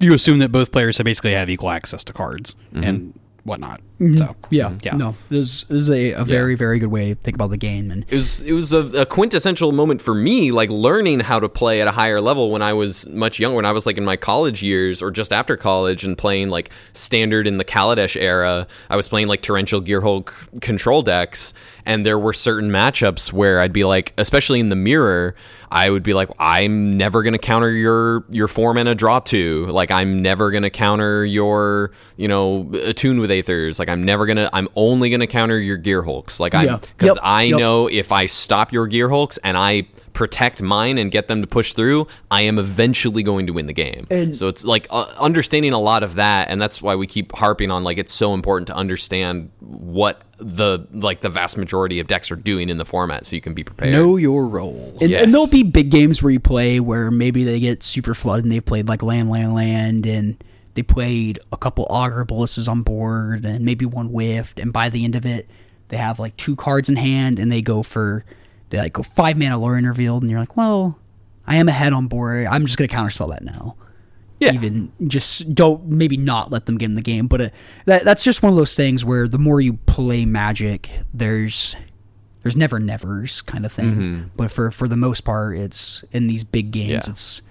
Speaker 3: you assume that both players basically have equal access to cards and whatnot. So
Speaker 2: no, this is a very, very good way to think about the game. And
Speaker 1: it was a quintessential moment for me, like learning how to play at a higher level when I was much younger, when I was like in my college years or just after college and playing like standard in the Kaladesh era. I was playing like torrential Gearhulk control decks, and there were certain matchups where I'd be like, especially in the mirror, I would be like, I'm never going to counter your 4-mana draw 2. Like, I'm never going to counter your, Attune with Aethers. Like, I'm only going to counter your Gearhulks. Like, because I know if I stop your Gearhulks and I protect mine and get them to push through, I am eventually going to win the game. And so it's like understanding a lot of that, and that's why we keep harping on like it's so important to understand what the vast majority of decks are doing in the format so you can be prepared.
Speaker 2: Know your role. And there'll be big games where you play where maybe they get super flooded and they played like land, and they played a couple Augur Boluses on board and maybe one whiffed, and by the end of it they have like 2 cards in hand and they go 5-mana Lorien Revealed, and you're like, well, I am ahead on board. I'm just going to counterspell that now. Yeah. Even just don't maybe not let them get in the game. But that's just one of those things where the more you play Magic, there's never nevers kind of thing. Mm-hmm. But for the most part, it's in these big games. It's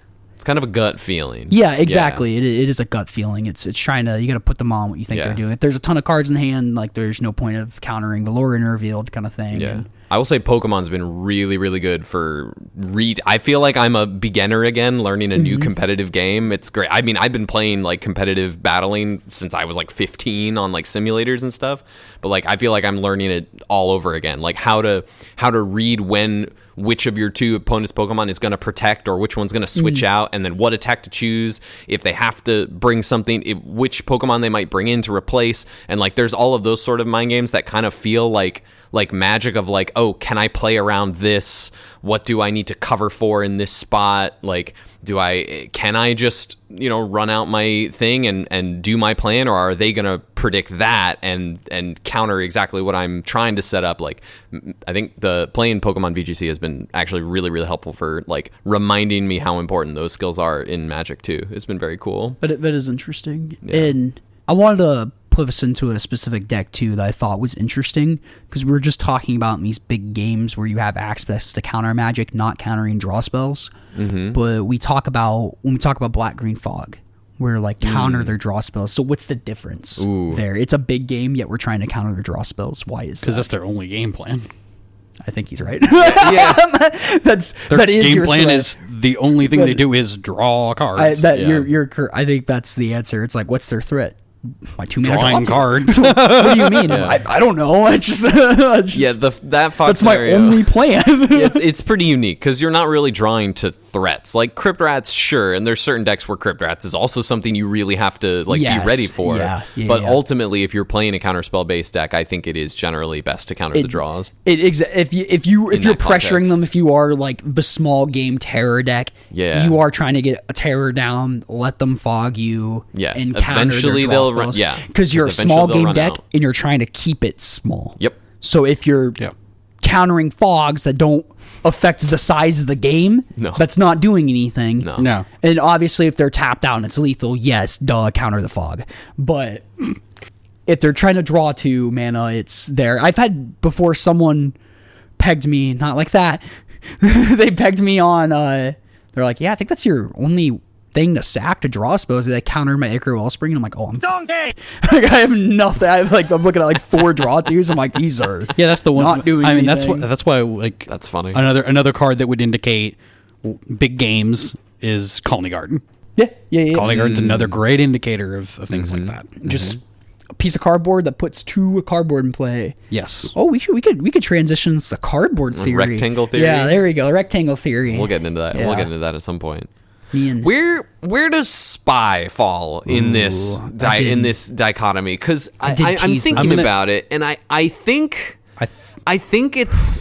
Speaker 1: kind of a gut feeling.
Speaker 2: Yeah, exactly. Yeah. It is a gut feeling. It's trying to, you got to put them on what you think they're doing. If there's a ton of cards in hand, like there's no point of countering the Lorien Revealed kind of thing.
Speaker 1: Yeah. And I will say Pokemon's been really, really good for I feel like I'm a beginner again, learning a new competitive game. It's great. I mean, I've been playing like competitive battling since I was like 15 on like simulators and stuff. But like, I feel like I'm learning it all over again. Like how to read which of your 2 opponent's Pokemon is going to protect or which one's going to switch out, and then what attack to choose, if they have to bring something, which Pokemon they might bring in to replace. And like, there's all of those sort of mind games that kind of feel like Magic of like, oh, can I play around this? What do I need to cover for in this spot? Like, can I just, run out my thing and do my plan, or are they going to predict that and counter exactly what I'm trying to set up? Like, I think the playing Pokemon VGC has been actually really, really helpful for like reminding me how important those skills are in Magic too. It's been very cool.
Speaker 2: But that is interesting. Yeah. And I wanted to put us into a specific deck too that I thought was interesting, because we were just talking about in these big games where you have access to counter Magic, not countering draw spells. Mm-hmm. But when we talk about Black Green Fog, where like counter their draw spells. So what's the difference there? It's a big game, yet we're trying to counter their draw spells. Why is that?
Speaker 3: Because that's their only game plan.
Speaker 2: I think he's right. Yeah. Their
Speaker 3: game plan is the only thing they do is draw cards.
Speaker 2: I think that's the answer. It's like, what's their threat? My 2-mana
Speaker 3: drawing cards.
Speaker 2: What do you mean? Yeah. I don't know. I just
Speaker 1: that Fox
Speaker 2: that's my only plan.
Speaker 1: It's pretty unique because you're not really drawing to threats. Like Crypt Rats, sure, and there's certain decks where Crypt Rats is also something you really have to be ready for. But ultimately, if you're playing a counterspell based deck, I think it is generally best to counter the draws.
Speaker 2: If you're pressuring them, if you are like the small game terror deck, you are trying to get a terror down, let them fog you, and counter their draw spells. Because you're a small game deck and you're trying to keep it small.
Speaker 1: Yep.
Speaker 2: So if you're countering fogs that don't affect the size of the game, that's not doing anything.
Speaker 3: No.
Speaker 2: And obviously if they're tapped out and it's lethal, yes, counter the fog. But if they're trying to draw 2 mana, it's there. I've had before someone pegged me, not like that. They pegged me on, they're like, I think that's your only thing to sack to draw spells. They counter my Acre Wellspring, and I'm like, oh, I'm donkey. Like, I have nothing. I'm looking at like 4 draw 2s. I'm like, these are
Speaker 3: that's the one
Speaker 2: not doing.
Speaker 3: I mean,
Speaker 2: anything.
Speaker 3: that's why like
Speaker 1: that's funny.
Speaker 3: Another card that would indicate big games is Colony Garden.
Speaker 2: Yeah.
Speaker 3: Quality Guard's another great indicator of things like that.
Speaker 2: Just a piece of cardboard that puts two cardboard in play.
Speaker 3: Yes.
Speaker 2: Oh, we could transition to the cardboard theory.
Speaker 1: Rectangle theory?
Speaker 2: Yeah, there we go. Rectangle theory.
Speaker 1: We'll get into that.
Speaker 2: Yeah.
Speaker 1: We'll get into that at some point.
Speaker 2: Ian.
Speaker 1: Where does spy fall in this dichotomy? Because I'm thinking about it, and I think it's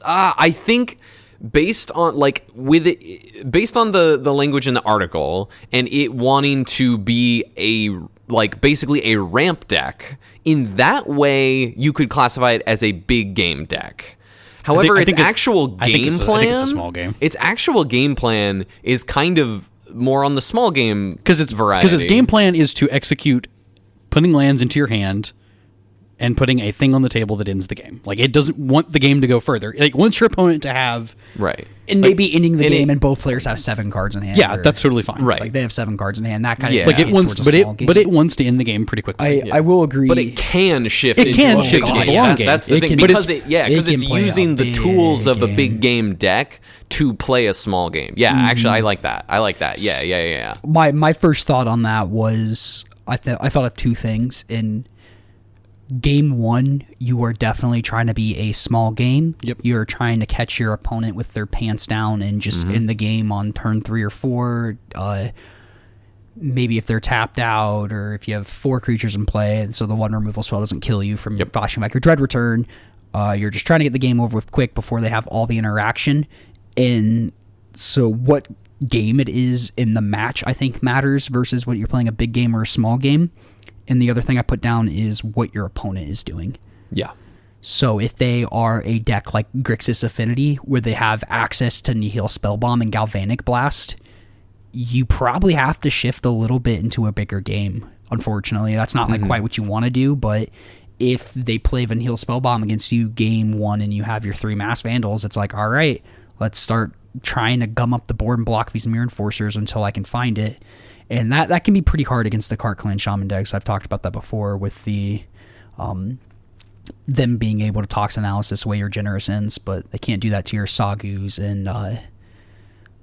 Speaker 1: I think based on based on the language in the article and it wanting to be basically a ramp deck, in that way you could classify it as a big game deck. However, its actual game plan, I think it's a small game. Its actual game plan is kind of more on the small game
Speaker 3: because its game plan is to execute putting lands into your hand and putting a thing on the table that ends the game. Like, it doesn't want the game to go further. Like, wants your opponent to have...
Speaker 1: Right.
Speaker 2: And maybe ending the game and both players have 7 cards in hand.
Speaker 3: Yeah, that's totally fine.
Speaker 1: Right.
Speaker 2: Like, they have 7 cards in hand. That kind of...
Speaker 3: Like, it wants to end the game pretty quickly.
Speaker 2: I will agree.
Speaker 1: But it can shift
Speaker 3: into a big
Speaker 1: game.
Speaker 3: game.
Speaker 1: That's the thing. Because it's using the tools of a big game deck to play a small game. Yeah, actually, I like that. Yeah.
Speaker 2: My first thought on that was... I thought of 2 things. In game 1, you are definitely trying to be a small game.
Speaker 3: Yep.
Speaker 2: You're trying to catch your opponent with their pants down and just in the game on turn 3 or 4. Maybe if they're tapped out or if you have 4 creatures in play, and so the 1 removal spell doesn't kill you from flashing back your Dread Return. You're just trying to get the game over with quick before they have all the interaction. And so what game it is in the match, I think, matters versus what you're playing a big game or a small game. And the other thing I put down is what your opponent is doing.
Speaker 1: Yeah.
Speaker 2: So if they are a deck like Grixis Affinity, where they have access to Nihil Spellbomb and Galvanic Blast, you probably have to shift a little bit into a bigger game. Unfortunately, that's not quite what you want to do, but if they play Nihil Spellbomb against you game 1 and you have your 3 Mass Vandals, it's like, all right, let's start trying to gum up the board and block these Mirror Enforcers until I can find it. And that can be pretty hard against the Cart Clan Shaman decks. I've talked about that before with the them being able to Tox Analysis away your Generous Ends, but they can't do that to your Sagus and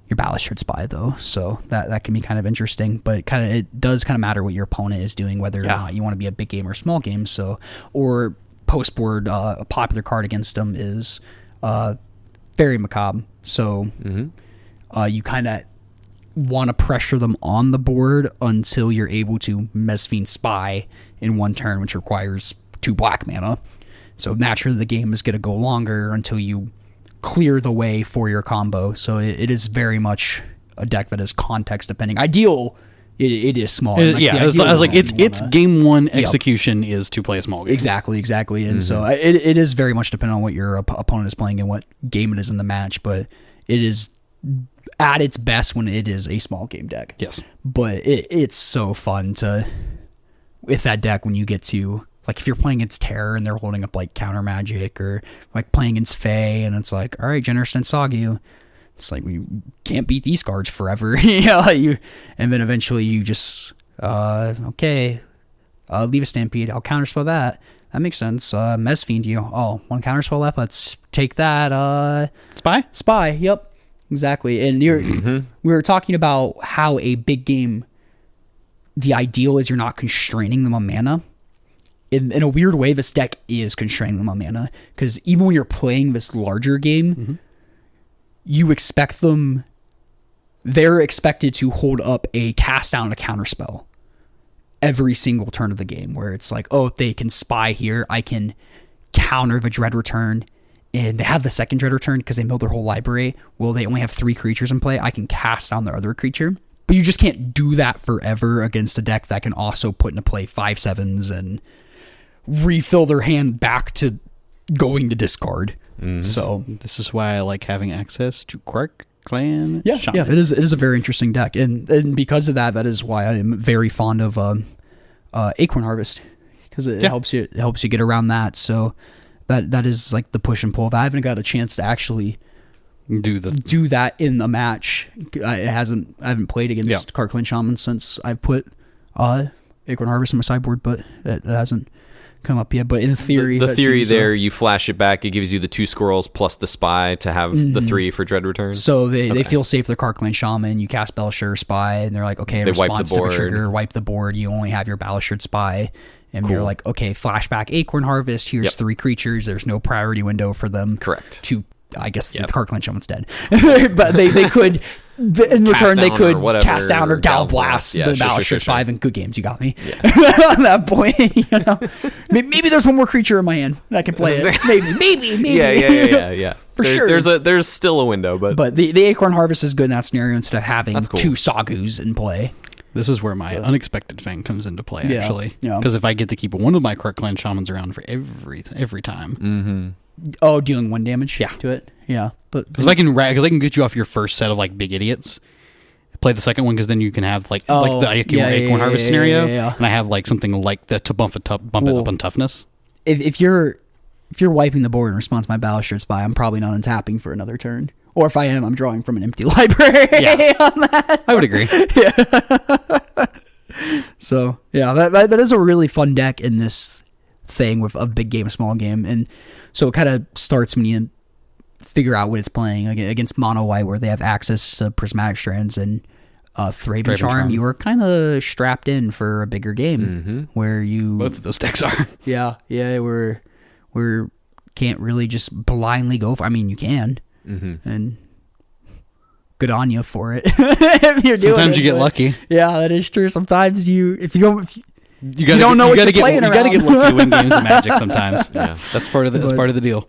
Speaker 2: your Ballastard Spy, though. So that can be kind of interesting. But it does kind of matter what your opponent is doing, whether or not you want to be a big game or small game. So, or post-board, a popular card against them is Fairy Macabre. So you kind of want to pressure them on the board until you're able to Mesphian Spy in 1 turn, which requires 2 black mana. So naturally the game is going to go longer until you clear the way for your combo. So it is very much a deck that is context depending. Ideal, it is small.
Speaker 3: I was like, it's game 1 execution is to play a small game.
Speaker 2: Exactly. And so it is very much dependent on what your opponent is playing and what game it is in the match, but it is at its best when it is a small game deck.
Speaker 3: Yes.
Speaker 2: But it's so fun to, with that deck, when you get to, like, if you're playing against Terror and they're holding up, like, Counter Magic, or, like, playing against Fae, and it's like, all right, Generous Ends Sagu. It's like, we can't beat these cards forever. And then eventually you just, leave a Stampede. I'll counterspell that. That makes sense. Mesphian you. Oh, 1 counterspell left. Let's take that. Spy. Yep. Exactly. And we were talking about how a big game, the ideal is you're not constraining them on mana. In a weird way, this deck is constraining them on mana, because even when you're playing this larger game, you expect them, they're expected to hold up a cast down a counter spell every single turn of the game, where it's like, oh, if they can spy here, I can counter the Dread Return. And they have the second Dread Return because they milled their whole library. Well, they only have 3 creatures in play. I can cast down their other creature. But you just can't do that forever against a deck that can also put into play 5/7s and refill their hand back to going to discard. So
Speaker 3: this is why I like having access to Cart Clan Shaman.
Speaker 2: Yeah, it is a very interesting deck. And because of that is why I am very fond of Acorn Harvest, because it helps you get around that. So that is like the push and pull. If I haven't got a chance to actually do that in a match, I haven't played against Cart Clan Shaman since I've put Acorn Harvest in my sideboard, but it hasn't come up yet, but in theory,
Speaker 1: the
Speaker 2: that
Speaker 1: theory
Speaker 2: seems,
Speaker 1: there, you flash it back, it gives you the 2 squirrels plus the spy to have the 3 for Dread Return.
Speaker 2: So they feel safe. They're Karkland Shaman. You cast Battleshard Spy, and they're like, okay, in
Speaker 1: They wipe the
Speaker 2: response to the
Speaker 1: board.
Speaker 2: trigger, wipe the board. You only have your Battleshard Spy. And you're like, okay, flashback Acorn Harvest. Here's 3 creatures. There's no priority window for them.
Speaker 1: Correct.
Speaker 2: To, I guess the Karkland Shaman's dead. But they could, in return, they could cast down or Gal Blast the Battleshard Spy. And good games, you got me. Yeah. On that point, you know, maybe there's one more creature in my hand and I can play it. Maybe.
Speaker 1: Yeah.
Speaker 2: For sure.
Speaker 1: There's still a window, but
Speaker 2: the Acorn Harvest is good in that scenario instead of having 2 Sagus in play.
Speaker 3: This is where my unexpected thing comes into play, actually.
Speaker 2: Yeah.
Speaker 3: Because if I get to keep one of my Karkland Shamans around for every time.
Speaker 1: Mm-hmm.
Speaker 2: Oh, dealing 1 damage to it? Yeah.
Speaker 3: Because I can get you off your first set of like big idiots, play the second one, because then you can have like the Acorn Harvest scenario, and I have like something like that to bump it up on toughness.
Speaker 2: If you're wiping the board in response to my Battleshard Spy, I'm probably not untapping for another turn. Or if I am, I'm drawing from an empty library on that.
Speaker 3: I would agree.
Speaker 2: So, that is a really fun deck in this thing of big game, small game. And so it kind of starts when you figure out what it's playing against Mono White, where they have access to Prismatic Strands and Thraben Charm. You are kind of strapped in for a bigger game where you...
Speaker 3: Both of those decks are.
Speaker 2: Yeah, we're can't really just blindly go for... I mean, you can. And good on you for it.
Speaker 3: Sometimes you get lucky.
Speaker 2: Yeah, that is true. Sometimes you don't know what you're playing around.
Speaker 3: You gotta get lucky to win games of Magic sometimes. Yeah, that's part of the deal.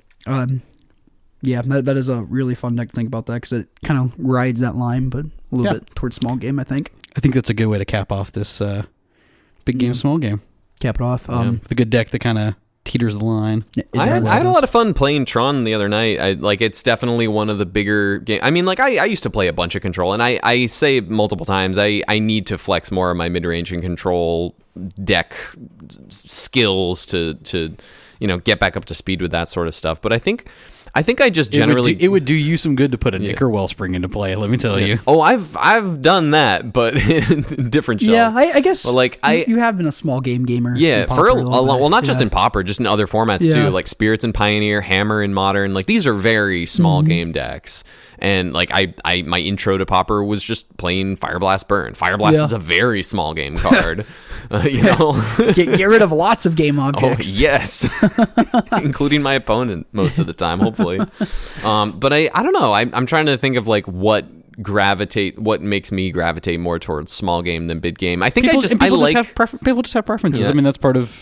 Speaker 2: Yeah, that is a really fun deck to think about that, because it kind of rides that line, but a little bit towards small game, I think.
Speaker 3: I think that's a good way to cap off this big game, small game.
Speaker 2: Cap it off.
Speaker 3: With a good deck that kind of teeters the line.
Speaker 1: I had a lot of fun playing Tron the other night. It's definitely one of the bigger games. I mean, I used to play a bunch of Control, and I say multiple times I need to flex more of my mid-range and Control deck skills to get back up to speed with that sort of stuff. But I think I just generally...
Speaker 3: It would do you some good to put a Nicker Wellspring into play, let me tell you.
Speaker 1: Oh, I've done that, but in different shells.
Speaker 2: Yeah, I guess
Speaker 1: but
Speaker 2: you have been a small game gamer.
Speaker 1: Yeah, for a well, not just in Pauper, just in other formats too, like Spirits and Pioneer, Hammer and Modern. Like, these are very small game decks. And like my intro to Pauper was just playing Fireblast Burn. Fireblast is a very small game card.
Speaker 2: Get rid of lots of game objects.
Speaker 1: Oh, yes, including my opponent most of the time, hopefully. But I don't know. I'm trying to think of like what makes me gravitate more towards small game than big game. I think people just have
Speaker 3: preferences.
Speaker 1: Yeah.
Speaker 3: I mean, that's part of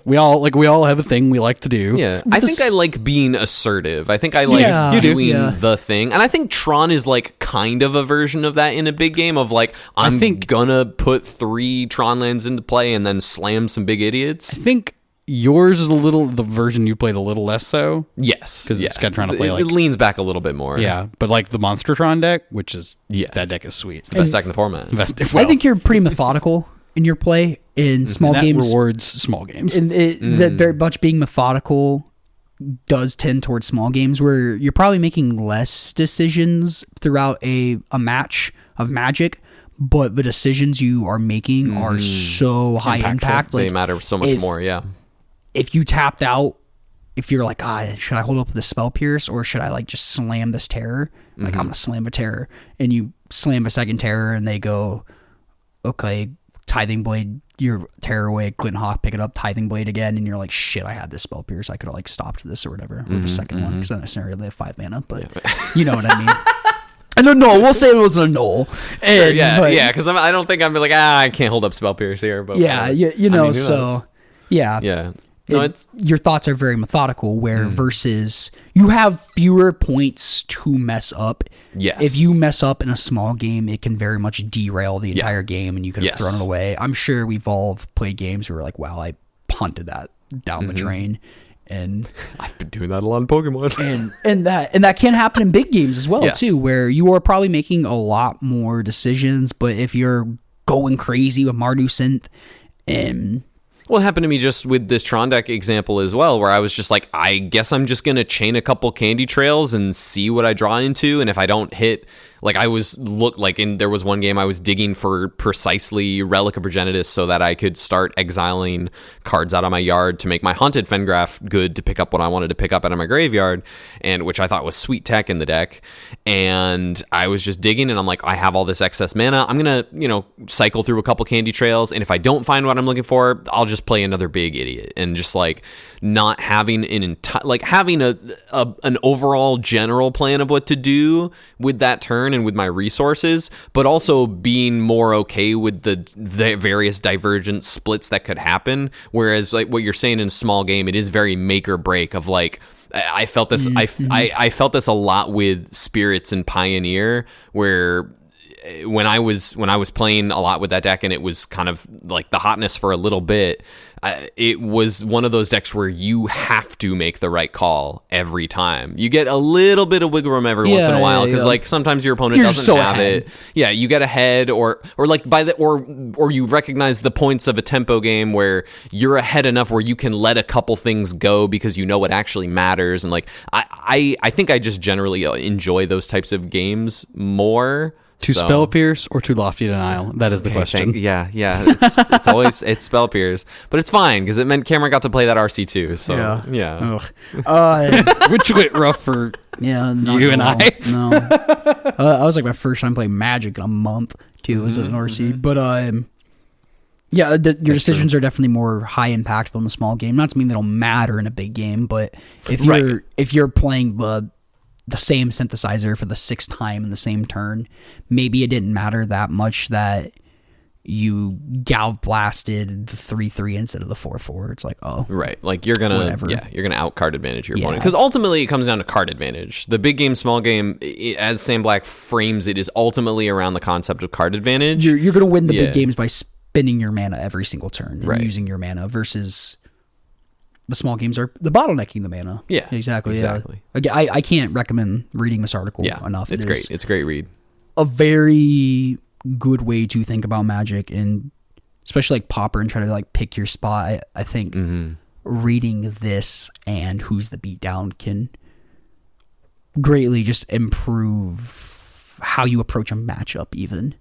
Speaker 3: we all have a thing we like to do.
Speaker 1: Yeah, I think I like being assertive. I think I like doing the thing, and I think Tron is like kind of a version of that in a big game of like I'm gonna put 3 Tron lands into play and then slam some big idiots.
Speaker 3: I think yours is the version you played a little less so.
Speaker 1: Yes,
Speaker 3: because it's kind of trying to play
Speaker 1: it leans back a little bit more.
Speaker 3: Yeah, but like the Monster Tron deck, which is that deck is sweet.
Speaker 1: It's the best deck in the format.
Speaker 2: I think you're pretty methodical in your play in small games.
Speaker 3: Rewards small games.
Speaker 2: And that very much being methodical does tend towards small games, where you're probably making less decisions throughout a match of Magic, but the decisions you are making are so high impact.
Speaker 1: They matter so much more,
Speaker 2: If you tapped out, if you're like, should I hold up with the Spell Pierce, or should I like just slam this Terror? Like, I'm going to slam a Terror. And you slam a second Terror, and they go, okay, Tithing Blade your Terror away, Glint Hawk, pick it up, Tithing Blade again, and you're like, shit, I had this Spell Pierce. I could have like stopped this or whatever, or the second one, because in that scenario they have 5 mana, but you know what I mean. And a null, we'll say it was a null.
Speaker 1: Sure, because I don't think I'm like, I can't hold up Spell Pierce here. But No,
Speaker 2: your thoughts are very methodical, where versus you have fewer points to mess up.
Speaker 1: Yes.
Speaker 2: If you mess up in a small game, it can very much derail the entire game, and you could have thrown it away. I'm sure we've all played games where we're like, wow, I punted that down the drain. And
Speaker 1: I've been doing that a lot in Pokemon.
Speaker 2: and that can happen in big games as well, too, where you are probably making a lot more decisions, but if you're going crazy with Mardu Synth and...
Speaker 1: Well, it happened to me just with this Tron deck example as well, where I was just like, I guess I'm just going to chain a couple candy trails and see what I draw into. And if I don't hit like I was there was one game I was digging for precisely Relic of Progenitus so that I could start exiling cards out of my yard to make my Haunted Fengraf good to pick up what I wanted to pick up out of my graveyard, and which I thought was sweet tech in the deck. And I was just digging, and I'm like, I have all this excess mana. I'm gonna, cycle through a couple Candy Trails, and if I don't find what I'm looking for, I'll just play another big idiot. And just like not having having an overall general plan of what to do with that turn and with my resources, but also being more okay with the various divergent splits that could happen. Whereas like what you're saying in small game, it is very make or break of like, I felt this. I felt this a lot with Spirits and Pioneer, where when I was playing a lot with that deck, and it was kind of like the hotness for a little bit. It was one of those decks where you have to make the right call every time. You get a little bit of wiggle room every once in a while because like sometimes your opponent doesn't have it. Yeah, you get ahead, or like or you recognize the points of a tempo game where you're ahead enough where you can let a couple things go because you know what actually matters. And like I think I just generally enjoy those types of games more.
Speaker 3: To Spell Pierce or to Lofty Denial? That is the question.
Speaker 1: Yeah. It's always Spell Pierce, but it's fine because it meant Cameron got to play that RC too. So yeah.
Speaker 3: Which went rough for you and I.
Speaker 2: No, I was like my first time playing Magic in a month too as an RC, but your decisions are definitely more high impactful in a small game. Not to mean they don't matter in a big game, but if you're playing the same synthesizer for the 6th time in the same turn, maybe it didn't matter that much that you Galv blasted the 3/3 instead of the 4/4. It's like,
Speaker 1: right, like you're gonna out card advantage your opponent, because ultimately it comes down to card advantage. The big game, small game, as Sam Black frames it, is ultimately around the concept of card advantage.
Speaker 2: You're gonna win the big games by spending your mana every single turn and using your mana, versus the small games are the bottlenecking the mana.
Speaker 1: Yeah,
Speaker 2: exactly. I can't recommend reading this article enough.
Speaker 1: It's great. It's a great read.
Speaker 2: A very good way to think about Magic, and especially like Pauper, and try to like pick your spot. I think reading this and Who's the Beatdown can greatly just improve how you approach a matchup even.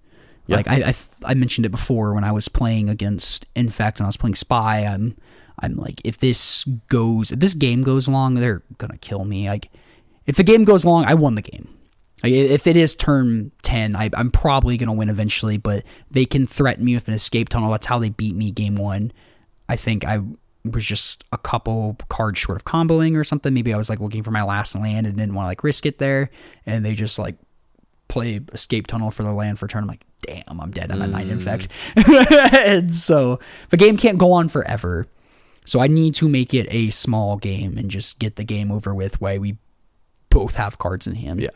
Speaker 2: Yeah. Like I mentioned it before when I was playing against Infect and I was playing Spy, I'm like, if this game goes long, they're gonna kill me. Like, if the game goes long, I won the game. Like, if it is turn 10, I'm probably gonna win eventually. But they can threaten me with an escape tunnel. That's how they beat me game 1. I think I was just a couple cards short of comboing or something. Maybe I was like looking for my last land and didn't want to like risk it there, and they just like play escape tunnel for the land for turn. I'm like, damn, I'm dead on a 9 Infect. And so the game can't go on forever. So I need to make it a small game and just get the game over with while we both have cards in hand.
Speaker 1: Yeah.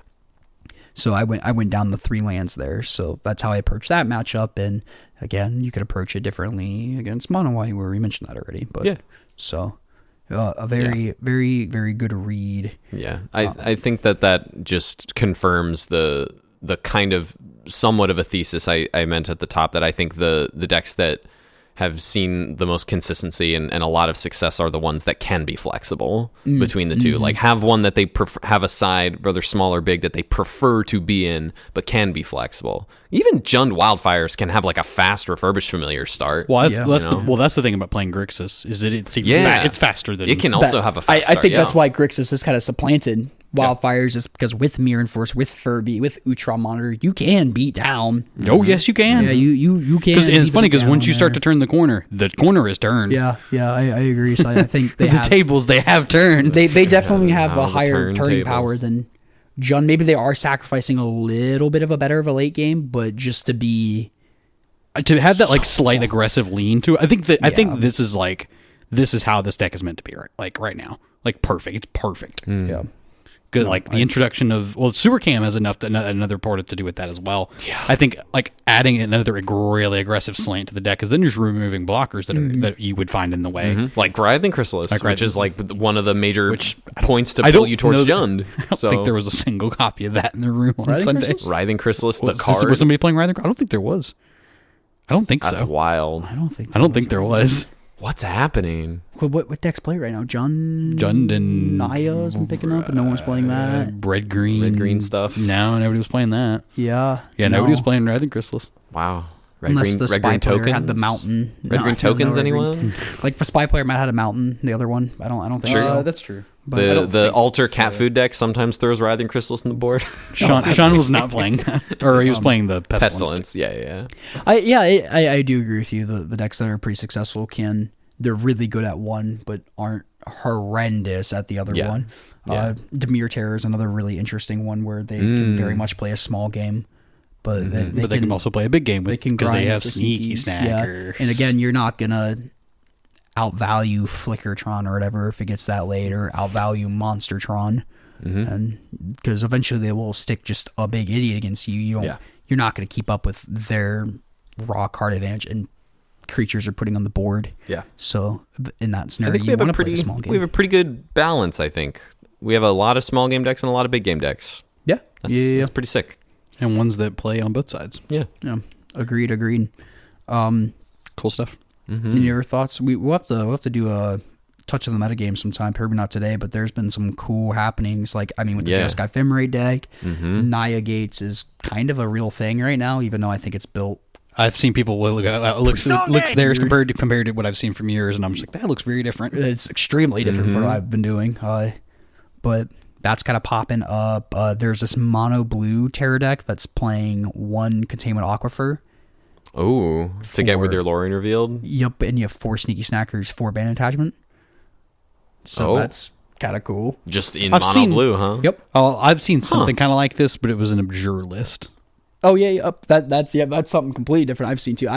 Speaker 2: So I went down the 3 lands there. So that's how I approached that matchup. And again, you could approach it differently against Mono White, where we mentioned that already. But so a very, very, very good read.
Speaker 1: Yeah. I think that just confirms the kind of somewhat of a thesis I meant at the top, that I think the decks that have seen the most consistency and a lot of success are the ones that can be flexible between the two. Like, have one that they have a side, whether small or big, that they prefer to be in, but can be flexible. Even Jund Wildfires can have like a fast refurbished familiar start.
Speaker 3: Well, that's the thing about playing Grixis, is that it's faster than
Speaker 1: it can also have a fast start.
Speaker 2: I think that's why Grixis is kind of supplanted Wildfires, is because with Mirror Force, with Furby, with Utrom Monitor, you can beat down.
Speaker 3: Oh, yes, you can.
Speaker 2: Yeah, you can.
Speaker 3: And it's funny because once you start to turn the corner is turned.
Speaker 2: Yeah, I agree. So I think they
Speaker 3: tables they have turned.
Speaker 2: They definitely have a higher turning power than Jund. Maybe they are sacrificing a little bit of a late game, but just to
Speaker 3: have that like slight aggressive lean to it. I think this is how this deck is meant to be right now. Like perfect. It's perfect.
Speaker 2: Yeah.
Speaker 3: Good, the introduction of Super Cam has another part to do with that as well. Yeah, I think like adding another really aggressive slant to the deck is then just removing blockers that you would find in the way,
Speaker 1: like Writhing Chrysalis, which is like one of the major points to pull you towards Jund.
Speaker 3: I don't think there was a single copy of that in the room on Sunday.
Speaker 1: Writhing Chrysalis, the card.
Speaker 3: Was somebody playing Writhing? I don't think there was. I don't think so.
Speaker 1: That's wild.
Speaker 2: I don't think
Speaker 3: there was.
Speaker 1: What's happening?
Speaker 2: What decks play right now?
Speaker 3: Jundin.
Speaker 2: Naya's been picking up, and no one's playing that.
Speaker 3: Red green
Speaker 1: stuff.
Speaker 3: No, nobody was playing that.
Speaker 2: Yeah.
Speaker 3: Nobody was playing Writhing Crystals.
Speaker 1: Wow.
Speaker 2: Unless the spy player had the mountain.
Speaker 1: Red green tokens, anyone?
Speaker 2: Like the spy player might have had a mountain. The other one, I don't think so.
Speaker 3: That's true.
Speaker 2: But
Speaker 1: The alter cat food deck sometimes throws Writhing Crystals in the board.
Speaker 3: Sean was not playing that, or he was playing the pestilence.
Speaker 1: Yeah.
Speaker 2: I do agree with you. The decks that are pretty successful they're really good at one, but aren't horrendous at the other one. Dimir Terror is another really interesting one where they can very much play a small game. But they can also play a big game because they have sneaky snackers. Yeah. And again, you're not going to outvalue Flickertron or whatever if it gets that late, or outvalue Monstertron. And because eventually they will stick just a big idiot against you. You're not going to keep up with their raw card advantage and creatures are putting on the board.
Speaker 1: Yeah.
Speaker 2: So in that scenario,
Speaker 1: I think
Speaker 2: you want to play the small game.
Speaker 1: We have a pretty good balance, I think. We have a lot of small game decks and a lot of big game decks.
Speaker 2: Yeah.
Speaker 1: That's pretty sick.
Speaker 3: And ones that play on both sides.
Speaker 1: Yeah.
Speaker 2: Agreed.
Speaker 3: Cool stuff.
Speaker 2: Any other thoughts? We'll have to do a touch of the metagame sometime. Probably not today, but there's been some cool happenings. With the Jeskai Ephemerate deck, Naya Gates is kind of a real thing right now, even though I think it's built.
Speaker 3: I've seen people look theirs compared to what I've seen from yours, and I'm just like, that looks very different.
Speaker 2: It's extremely different from what I've been doing. But that's kind of popping up. There's this mono blue Terror deck that's playing one Containment Aquifer.
Speaker 1: Oh, to get with your Lorien revealed?
Speaker 2: Yep, and you have 4 Sneaky Snackers, 4 Band Attachment. So that's kind of cool.
Speaker 1: Just in mono blue, huh?
Speaker 2: Yep.
Speaker 3: Oh, I've seen something kind of like this, but it was an Abjure list.
Speaker 2: Oh yeah, that's something completely different. I've seen too.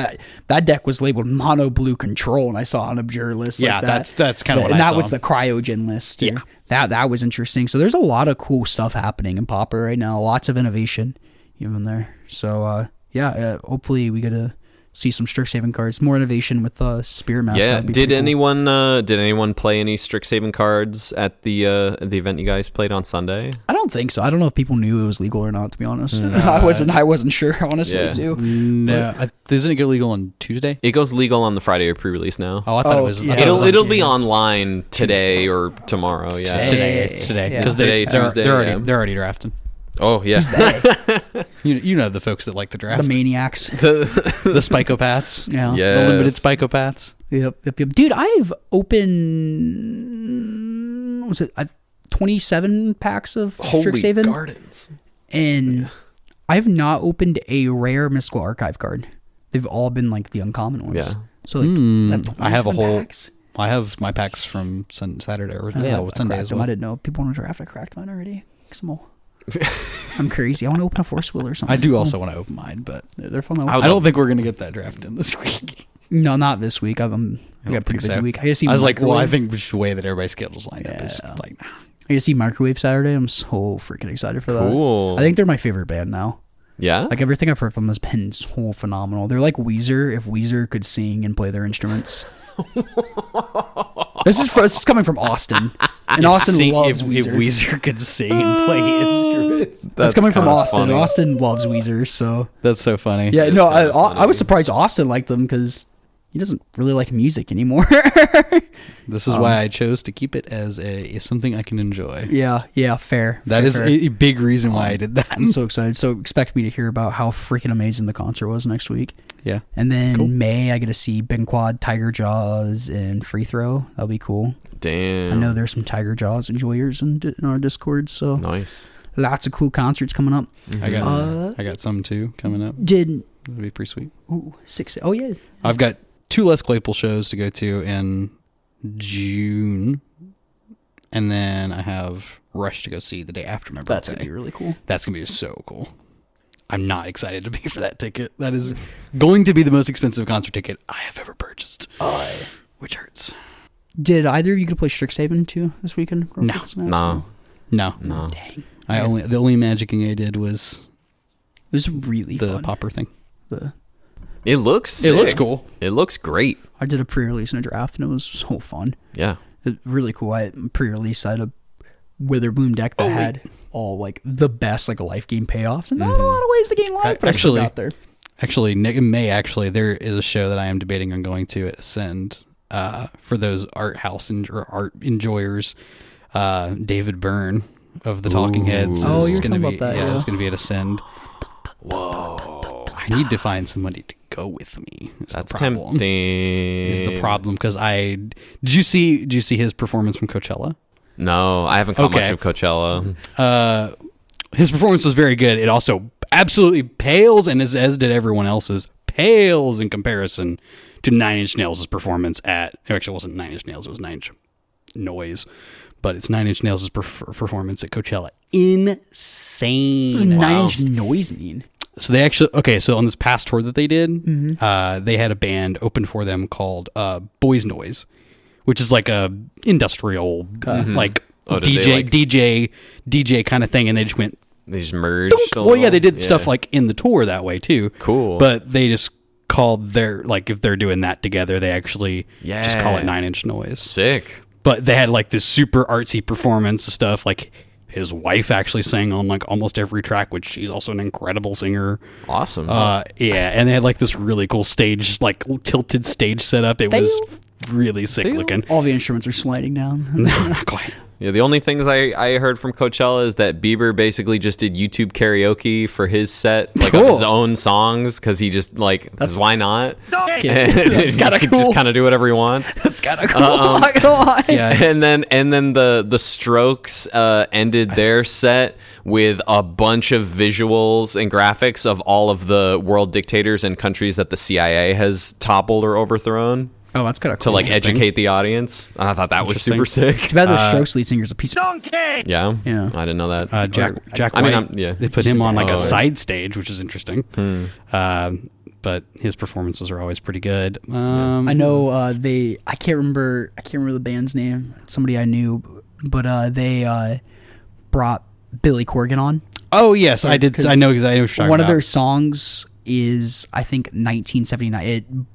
Speaker 2: That deck was labeled mono blue control, and I saw an Abjure list.
Speaker 3: Yeah,
Speaker 2: like that.
Speaker 3: that's kind of what I saw.
Speaker 2: And that was the Cryogen list. Yeah, that was interesting. So there's a lot of cool stuff happening in Pauper right now. Lots of innovation, even there. So hopefully we get to see some Strixhaven cards, more innovation with Spirit Mask.
Speaker 1: Yeah. Did anyone play any Strixhaven cards at the event you guys played on Sunday?
Speaker 2: I don't think so. I don't know if people knew it was legal or not. To be honest, I wasn't sure. Honestly, too.
Speaker 3: No, doesn't it go legal on Tuesday?
Speaker 1: It goes legal on the Friday of pre-release now.
Speaker 3: Oh, I thought it was.
Speaker 2: Yeah.
Speaker 1: It'll be online today or tomorrow. Yeah,
Speaker 3: It's today.
Speaker 1: Because today, Tuesday.
Speaker 3: They're already drafting.
Speaker 1: Oh yeah.
Speaker 3: You know the folks that like to draft.
Speaker 2: The maniacs.
Speaker 3: The psychopaths.
Speaker 2: Yeah.
Speaker 1: Yes.
Speaker 3: The limited psychopaths.
Speaker 2: Yep. Dude, I've opened 27 packs of Strixhaven.
Speaker 1: Gardens.
Speaker 2: And I've not opened a rare Mystical Archive card. They've all been like the uncommon ones.
Speaker 1: Yeah.
Speaker 2: So like
Speaker 3: I have a whole
Speaker 2: packs.
Speaker 3: I have my packs from Saturday or
Speaker 2: I
Speaker 3: Sunday as well.
Speaker 2: I didn't know. People want to draft. I cracked mine already. I'm crazy. I want to open a Force Wheel or something.
Speaker 3: I do also want to open mine, but
Speaker 2: they're fun.
Speaker 3: I don't think we're going to get that draft in this week.
Speaker 2: No, not this week. I got a pretty busy week. I was
Speaker 3: like, well, I think the way that everybody's schedules lined up is like, nah.
Speaker 2: I get to see Microwave Saturday. I'm so freaking excited for that.
Speaker 1: Cool.
Speaker 2: I think they're my favorite band now.
Speaker 1: Yeah?
Speaker 2: Like everything I've heard from them has been so phenomenal. They're like Weezer if Weezer could sing and play their instruments. This is coming from Austin. And Austin loves Weezer.
Speaker 3: If Weezer could sing and play instruments.
Speaker 2: That's coming from Austin.
Speaker 1: Funny.
Speaker 2: Austin loves Weezer, so.
Speaker 3: That's so funny.
Speaker 2: Yeah, no, I was surprised Austin liked them because he doesn't really like music anymore.
Speaker 3: This is why I chose to keep it as something I can enjoy.
Speaker 2: Yeah, fair.
Speaker 3: That is a big reason why I did that.
Speaker 2: I'm so excited. So expect me to hear about how freaking amazing the concert was next week.
Speaker 3: Yeah.
Speaker 2: And then May, I get to see Big Quad, Tiger Jaws, and Free Throw. That'll be cool.
Speaker 1: Damn.
Speaker 2: I know there's some Tiger Jaws enjoyers in our Discord, so
Speaker 1: Nice.
Speaker 2: lots of cool concerts coming up.
Speaker 3: I got some too coming up.
Speaker 2: It'll
Speaker 3: be pretty sweet.
Speaker 2: Ooh, 6. Oh yeah.
Speaker 3: I've got 2 Les Claypool shows to go to in June, and then I have Rush to go see the day after my birthday.
Speaker 2: That's gonna be really cool.
Speaker 3: That's gonna be so cool. I'm not excited to pay for that ticket. That is going to be the most expensive concert ticket I have ever purchased. Which hurts.
Speaker 2: Did either of you get to play Strixhaven too this weekend?
Speaker 1: No.
Speaker 2: Dang.
Speaker 3: The only magicking I did was
Speaker 2: It was really
Speaker 3: the
Speaker 2: fun.
Speaker 3: Pauper thing.
Speaker 1: It looks sick.
Speaker 3: It looks cool.
Speaker 1: It looks great.
Speaker 2: I did a pre-release and a draft, and it was so fun.
Speaker 1: Yeah.
Speaker 2: It, really cool. I pre-release. I had a Witherbloom deck that had all like the best like life game payoffs, and not a lot of ways to gain life. But I still got there.
Speaker 3: Actually, Nick and May. Actually, there is a show that I am debating on going to at Ascend for those art house or art enjoyers, David Byrne of the Talking Heads
Speaker 2: Oh,
Speaker 3: is
Speaker 2: you're
Speaker 3: going to
Speaker 2: talking
Speaker 3: be
Speaker 2: about that,
Speaker 3: is going to be at Ascend.
Speaker 1: Whoa.
Speaker 3: I need to find somebody to go with me.
Speaker 1: That's
Speaker 3: the problem.
Speaker 1: tempting.
Speaker 3: Is the problem because did you see his performance from Coachella?
Speaker 1: No, I haven't caught much of Coachella.
Speaker 3: His performance was very good. It also absolutely pales, and as did everyone else's, pales in comparison to Nine Inch Nails' performance at. Actually, it wasn't Nine Inch Nails; it was Nine Inch Noise. But it's Nine Inch Nails' performance at Coachella. Insane.
Speaker 2: What does Nine Inch Noise mean?
Speaker 3: So they actually So on this past tour that they did, they had a band open for them called Boys Noise, which is like a industrial like DJ kind of thing, and they just went.
Speaker 1: They just merged.
Speaker 3: Well, yeah, they did stuff like in the tour that way too.
Speaker 1: Cool.
Speaker 3: But they just called if they're doing that together, they actually just call it Nine Inch Noise.
Speaker 1: Sick.
Speaker 3: But they had like this super artsy performance stuff. Like his wife actually sang on like almost every track, which she's also an incredible singer.
Speaker 1: Awesome.
Speaker 3: Yeah, and they had like this really cool stage, like tilted stage setup. It was really sick looking.
Speaker 2: All the instruments are sliding down.
Speaker 3: No, not quite.
Speaker 1: Yeah, the only things I heard from Coachella is that Bieber basically just did YouTube karaoke for his set, like of his own songs, because he just because why not?
Speaker 2: That's
Speaker 1: He
Speaker 2: kinda
Speaker 1: could
Speaker 2: cool.
Speaker 1: just kind of do whatever he wants.
Speaker 2: That's kind of cool. I'm not gonna lie.
Speaker 3: Yeah.
Speaker 1: And then the Strokes ended their set with a bunch of visuals and graphics of all of the world dictators and countries that the CIA has toppled or overthrown.
Speaker 2: Oh, that's kind of
Speaker 1: To
Speaker 2: cool.
Speaker 1: like educate the audience. And I thought that was super sick.
Speaker 2: Too bad the Strokes lead singer's a piece of
Speaker 1: Yeah,
Speaker 2: Yeah.
Speaker 1: I didn't know that.
Speaker 3: Jack
Speaker 1: I mean,
Speaker 3: White, they put him on like a side stage, which is interesting. But his performances are always pretty good.
Speaker 2: I know I can't remember the band's name. It's somebody I knew, but they brought Billy Corgan on.
Speaker 3: Oh yes, I did. I know exactly what you're talking
Speaker 2: One
Speaker 3: about.
Speaker 2: of their songs is, I think, 1979.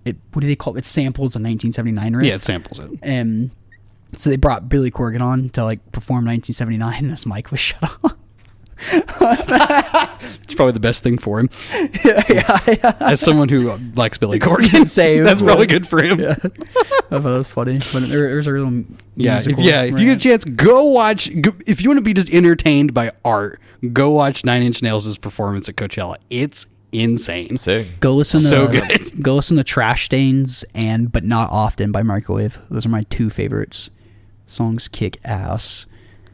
Speaker 2: What do they call it? It samples a 1979 riff.
Speaker 3: Yeah, it samples it.
Speaker 2: And so they brought Billy Corgan on to like perform 1979, and this mic was shut off.
Speaker 3: It's probably the best thing for him.
Speaker 2: yeah.
Speaker 3: As someone who likes Billy Corgan,
Speaker 2: Same.
Speaker 3: that's probably good for him.
Speaker 2: Yeah. I thought that was funny. But there's a little
Speaker 3: If you get a chance, go watch. If you want to be just entertained by art, go watch Nine Inch Nails' performance at Coachella. It's insane.
Speaker 1: Sick.
Speaker 2: Go listen
Speaker 3: So
Speaker 2: to
Speaker 3: good.
Speaker 2: Go listen to Trash Stains and But Not Often by Microwave. Those are my two favorites. Songs kick ass.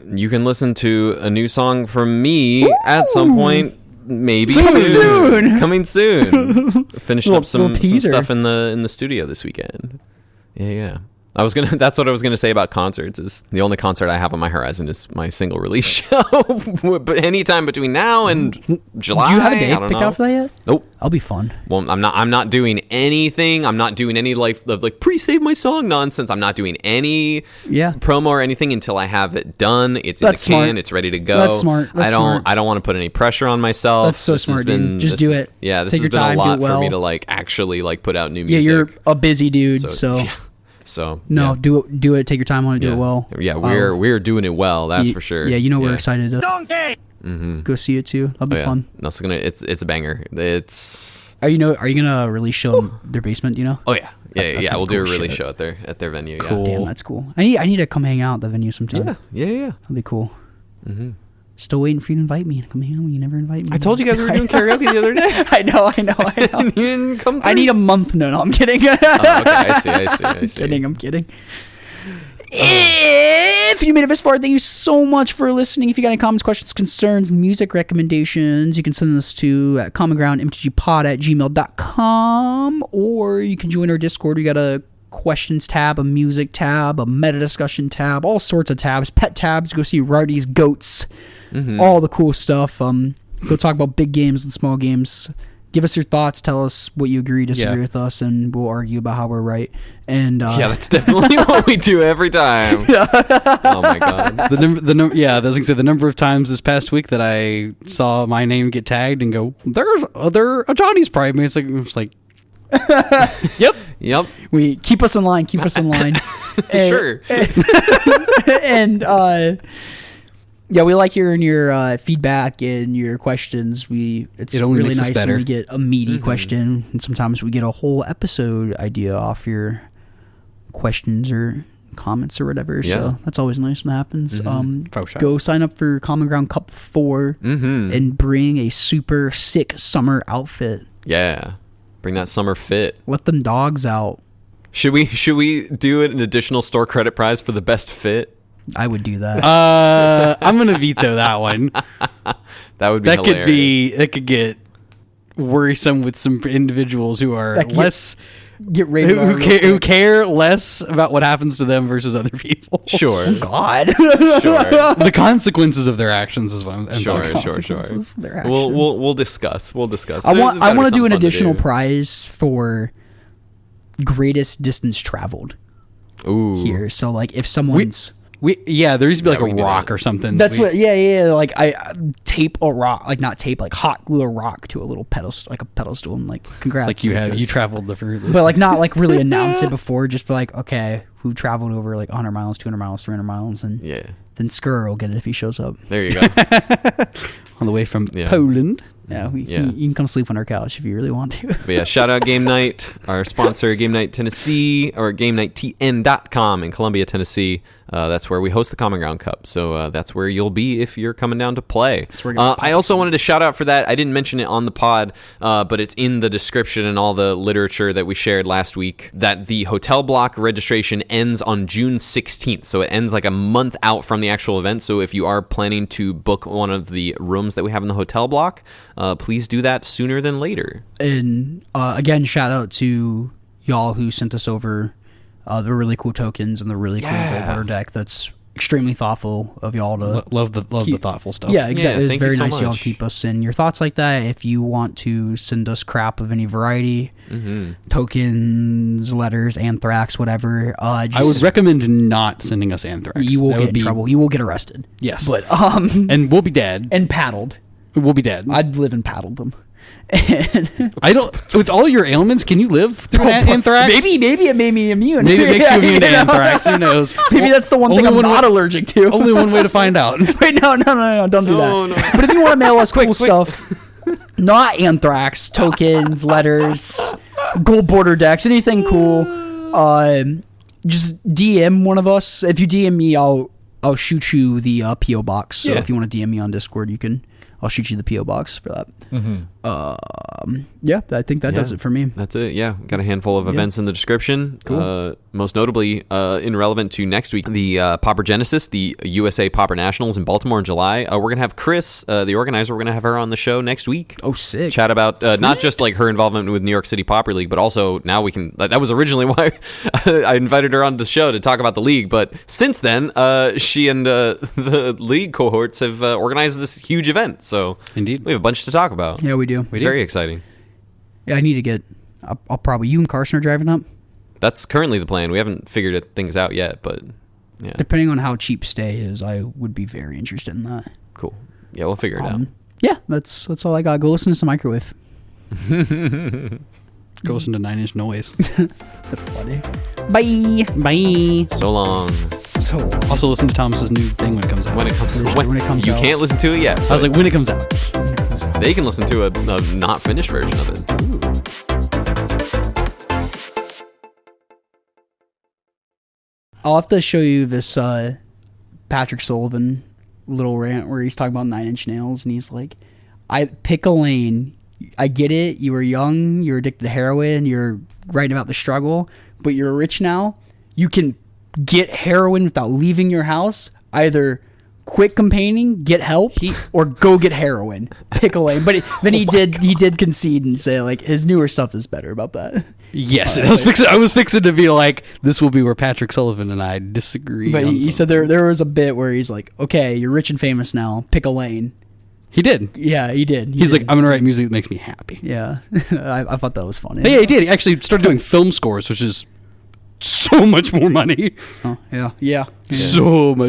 Speaker 1: You can listen to a new song from me at some point. Maybe
Speaker 2: Coming soon.
Speaker 1: Coming soon. Finishing up some
Speaker 2: teaser.
Speaker 1: stuff in the studio this weekend. Yeah. That's what I was gonna say about concerts. Is the only concert I have on my horizon is my single release show. But anytime between now and July,
Speaker 2: Do you have a date
Speaker 1: I don't
Speaker 2: picked
Speaker 1: know.
Speaker 2: out for that yet?
Speaker 1: Nope.
Speaker 2: That'll be fun.
Speaker 1: Well, I'm not doing anything. I'm not doing any like pre-save my song nonsense. I'm not doing any promo or anything until I have it done. It's
Speaker 2: That's
Speaker 1: in the can.
Speaker 2: smart.
Speaker 1: It's ready to go.
Speaker 2: That's smart. That's smart.
Speaker 1: I don't want to put any pressure on myself.
Speaker 2: That's so
Speaker 1: This has
Speaker 2: smart,
Speaker 1: been-
Speaker 2: dude. Just
Speaker 1: this
Speaker 2: do
Speaker 1: is-
Speaker 2: it.
Speaker 1: Yeah, this
Speaker 2: Take
Speaker 1: has
Speaker 2: your
Speaker 1: been
Speaker 2: time,
Speaker 1: a
Speaker 2: do
Speaker 1: lot
Speaker 2: it well.
Speaker 1: for me to like actually like put out new
Speaker 2: Yeah,
Speaker 1: music.
Speaker 2: you're a busy dude, so
Speaker 1: yeah. So
Speaker 2: no,
Speaker 1: yeah.
Speaker 2: do it. Take your time on it. Do
Speaker 1: Yeah.
Speaker 2: it well.
Speaker 1: Yeah, we're doing it well. That's for sure.
Speaker 2: Yeah, we're excited to go see it too. That'll be fun.
Speaker 1: No, it's a banger. It's
Speaker 2: Are you gonna release show in their basement? You know?
Speaker 1: oh yeah.
Speaker 2: That's
Speaker 1: Yeah.
Speaker 2: some
Speaker 1: We'll do a
Speaker 2: cool
Speaker 1: release
Speaker 2: shit.
Speaker 1: show at their venue.
Speaker 3: Cool.
Speaker 2: Damn, that's cool. I need to come hang out at the venue sometime.
Speaker 1: Yeah.
Speaker 2: That'd be cool. Still waiting for you to invite me to come hang out. You never invite me.
Speaker 1: I told you guys we were doing karaoke the other day.
Speaker 2: I know.
Speaker 1: You didn't come through.
Speaker 2: I need a month. No, I'm kidding.
Speaker 1: Oh, okay, I see.
Speaker 2: I'm kidding. If you made it this far, thank you so much for listening. If you got any comments, questions, concerns, music recommendations, you can send this to commongroundmtgpod@gmail.com, or you can join our Discord. We got a questions tab, a music tab, a meta discussion tab, all sorts of tabs, pet tabs. Go see Rardy's goats, all the cool stuff. Go talk about big games and small games. Give us your thoughts. Tell us what you agree, disagree with us, and we'll argue about how we're right. And
Speaker 1: yeah, that's definitely what we do every time. Oh my god.
Speaker 3: The number. Yeah, that's the number of times this past week that I saw my name get tagged and go, "There's other Johnny's Pride." It's like,
Speaker 1: Yep.
Speaker 2: we keep us in line. Keep us in line. And-
Speaker 1: Sure.
Speaker 2: And yeah, we like hearing your feedback and your questions. It's
Speaker 3: It only
Speaker 2: really
Speaker 3: makes us
Speaker 2: nice
Speaker 3: better.
Speaker 2: when we get a meaty question, and sometimes we get a whole episode idea off your questions or comments or whatever.
Speaker 1: Yeah.
Speaker 2: So that's always nice when that happens.
Speaker 3: For sure.
Speaker 2: Go sign up for Common Ground Cup 4 and bring a super sick summer outfit.
Speaker 1: Yeah. Bring that summer fit.
Speaker 2: Let them dogs out.
Speaker 1: Should we do an additional store credit prize for the best fit?
Speaker 2: I would do that.
Speaker 3: I'm gonna veto that one.
Speaker 1: That would be hilarious.
Speaker 3: That could get worrisome with some individuals who are less
Speaker 2: Get rated R
Speaker 3: who care less about what happens to them versus other people.
Speaker 1: Sure.
Speaker 2: God.
Speaker 1: Sure.
Speaker 3: The consequences of their actions is what I'm
Speaker 1: Sure.
Speaker 2: Consequences, their action.
Speaker 1: We'll discuss.
Speaker 2: I want to do an additional prize for greatest distance traveled here. So like if someone's
Speaker 3: there used to be like
Speaker 1: we
Speaker 3: a
Speaker 1: can do
Speaker 3: rock
Speaker 1: that.
Speaker 3: or something.
Speaker 2: That's like I tape a rock, like not tape, like hot glue a rock to a little pedestal, like a pedestal, and like congrats.
Speaker 3: like you traveled the furthest.
Speaker 2: but like not like really announce it before, just be like, okay, who traveled over like 100 miles, 200 miles, 300 miles, and then Skur will get it if he shows up.
Speaker 1: There you go.
Speaker 3: On the way from Poland.
Speaker 2: Yeah, you can come sleep on our couch if you really want to.
Speaker 1: But yeah, shout out Game Night, our sponsor, Game Night Tennessee, or GameNightTN.com in Columbia, Tennessee. That's where we host the Common Ground Cup. So that's where you'll be if you're coming down to play. I also wanted to shout out for that. I didn't mention it on the pod, but it's in the description and all the literature that we shared last week, that the hotel block registration ends on June 16th. So it ends like a month out from the actual event. So if you are planning to book one of the rooms that we have in the hotel block, please do that sooner than later.
Speaker 2: And again, shout out to y'all who sent us over the really cool tokens and the really cool Goldwater deck. That's extremely thoughtful of y'all to
Speaker 3: love the thoughtful stuff.
Speaker 2: Yeah, exactly. It's
Speaker 1: thank
Speaker 2: very
Speaker 1: you so
Speaker 2: nice y'all
Speaker 1: much.
Speaker 2: keep us in your thoughts like that. If you want to send us crap of any variety, tokens, letters, anthrax, whatever,
Speaker 3: I would recommend not sending us anthrax.
Speaker 2: You will get in trouble. You will get arrested.
Speaker 3: Yes,
Speaker 2: but
Speaker 3: and we'll be dead.
Speaker 2: And paddled.
Speaker 3: We'll be dead.
Speaker 2: I'd live and paddle them.
Speaker 3: I don't. With all your ailments, can you live through anthrax?
Speaker 2: Maybe it made me immune.
Speaker 3: Maybe it makes you immune to anthrax. Who knows?
Speaker 2: Maybe that's the one thing I'm not allergic to.
Speaker 3: Only one way to find out.
Speaker 2: Wait, no, don't do that.
Speaker 1: No.
Speaker 2: But if you want to mail us cool stuff, not anthrax, tokens, letters, gold border decks, anything cool, just DM one of us. If you DM me, I'll shoot you the PO box. So if you want to DM me on Discord, I'll shoot you the PO box for that. I think that does it for me.
Speaker 1: That's it. Yeah, got a handful of events in the description. Cool. Most notably, irrelevant to next week, the Pauper Genesis, the USA Pauper Nationals in Baltimore in July. We're gonna have Chris, the organizer. We're gonna have her on the show next week.
Speaker 2: Oh, sick!
Speaker 1: Chat about not just like her involvement with New York City Pauper League, but also now we can. That was originally why I invited her on the show to talk about the league. But since then, she and the league cohorts have organized this huge event. So
Speaker 3: indeed,
Speaker 1: we have a bunch to talk about.
Speaker 2: Yeah, we do.
Speaker 1: It's very exciting.
Speaker 2: Yeah, I need to get. I'll probably you and Carson are driving up.
Speaker 1: That's currently the plan. We haven't figured things out yet, but yeah.
Speaker 2: Depending on how cheap stay is, I would be very interested in that.
Speaker 1: Cool. Yeah, we'll figure it out.
Speaker 2: Yeah, that's all I got. Go listen to some Microwave.
Speaker 3: Go listen to 9 Inch Noise.
Speaker 2: That's funny. Bye.
Speaker 1: So long.
Speaker 2: So
Speaker 3: also listen to Thomas's new thing when it comes out.
Speaker 1: When it comes
Speaker 2: out.
Speaker 1: You can't listen to it yet.
Speaker 3: I was like, when it comes out.
Speaker 1: They can listen to a not finished version of it.
Speaker 2: Ooh. I'll have to show you this Patrick Sullivan little rant where he's talking about 9 Inch Nails, and he's like, I pick a lane. I get it. You were young. You're addicted to heroin. You're writing about the struggle, but you're rich now. You can get heroin without leaving your house. Either quit campaigning, get help, or go get heroin. Pick a lane. But then he did concede and say like his newer stuff is better about that.
Speaker 3: Yes, I was fixing to be like, this will be where Patrick Sullivan and I disagree.
Speaker 2: But he said there was a bit where he's like, okay, you're rich and famous now. Pick a lane.
Speaker 3: He did.
Speaker 2: Yeah, he did.
Speaker 3: He's like, I'm going to write music that makes me happy.
Speaker 2: Yeah. I thought that was funny.
Speaker 3: But yeah, he did. He actually started doing film scores, which is so much more money.
Speaker 2: Oh, yeah.
Speaker 3: So much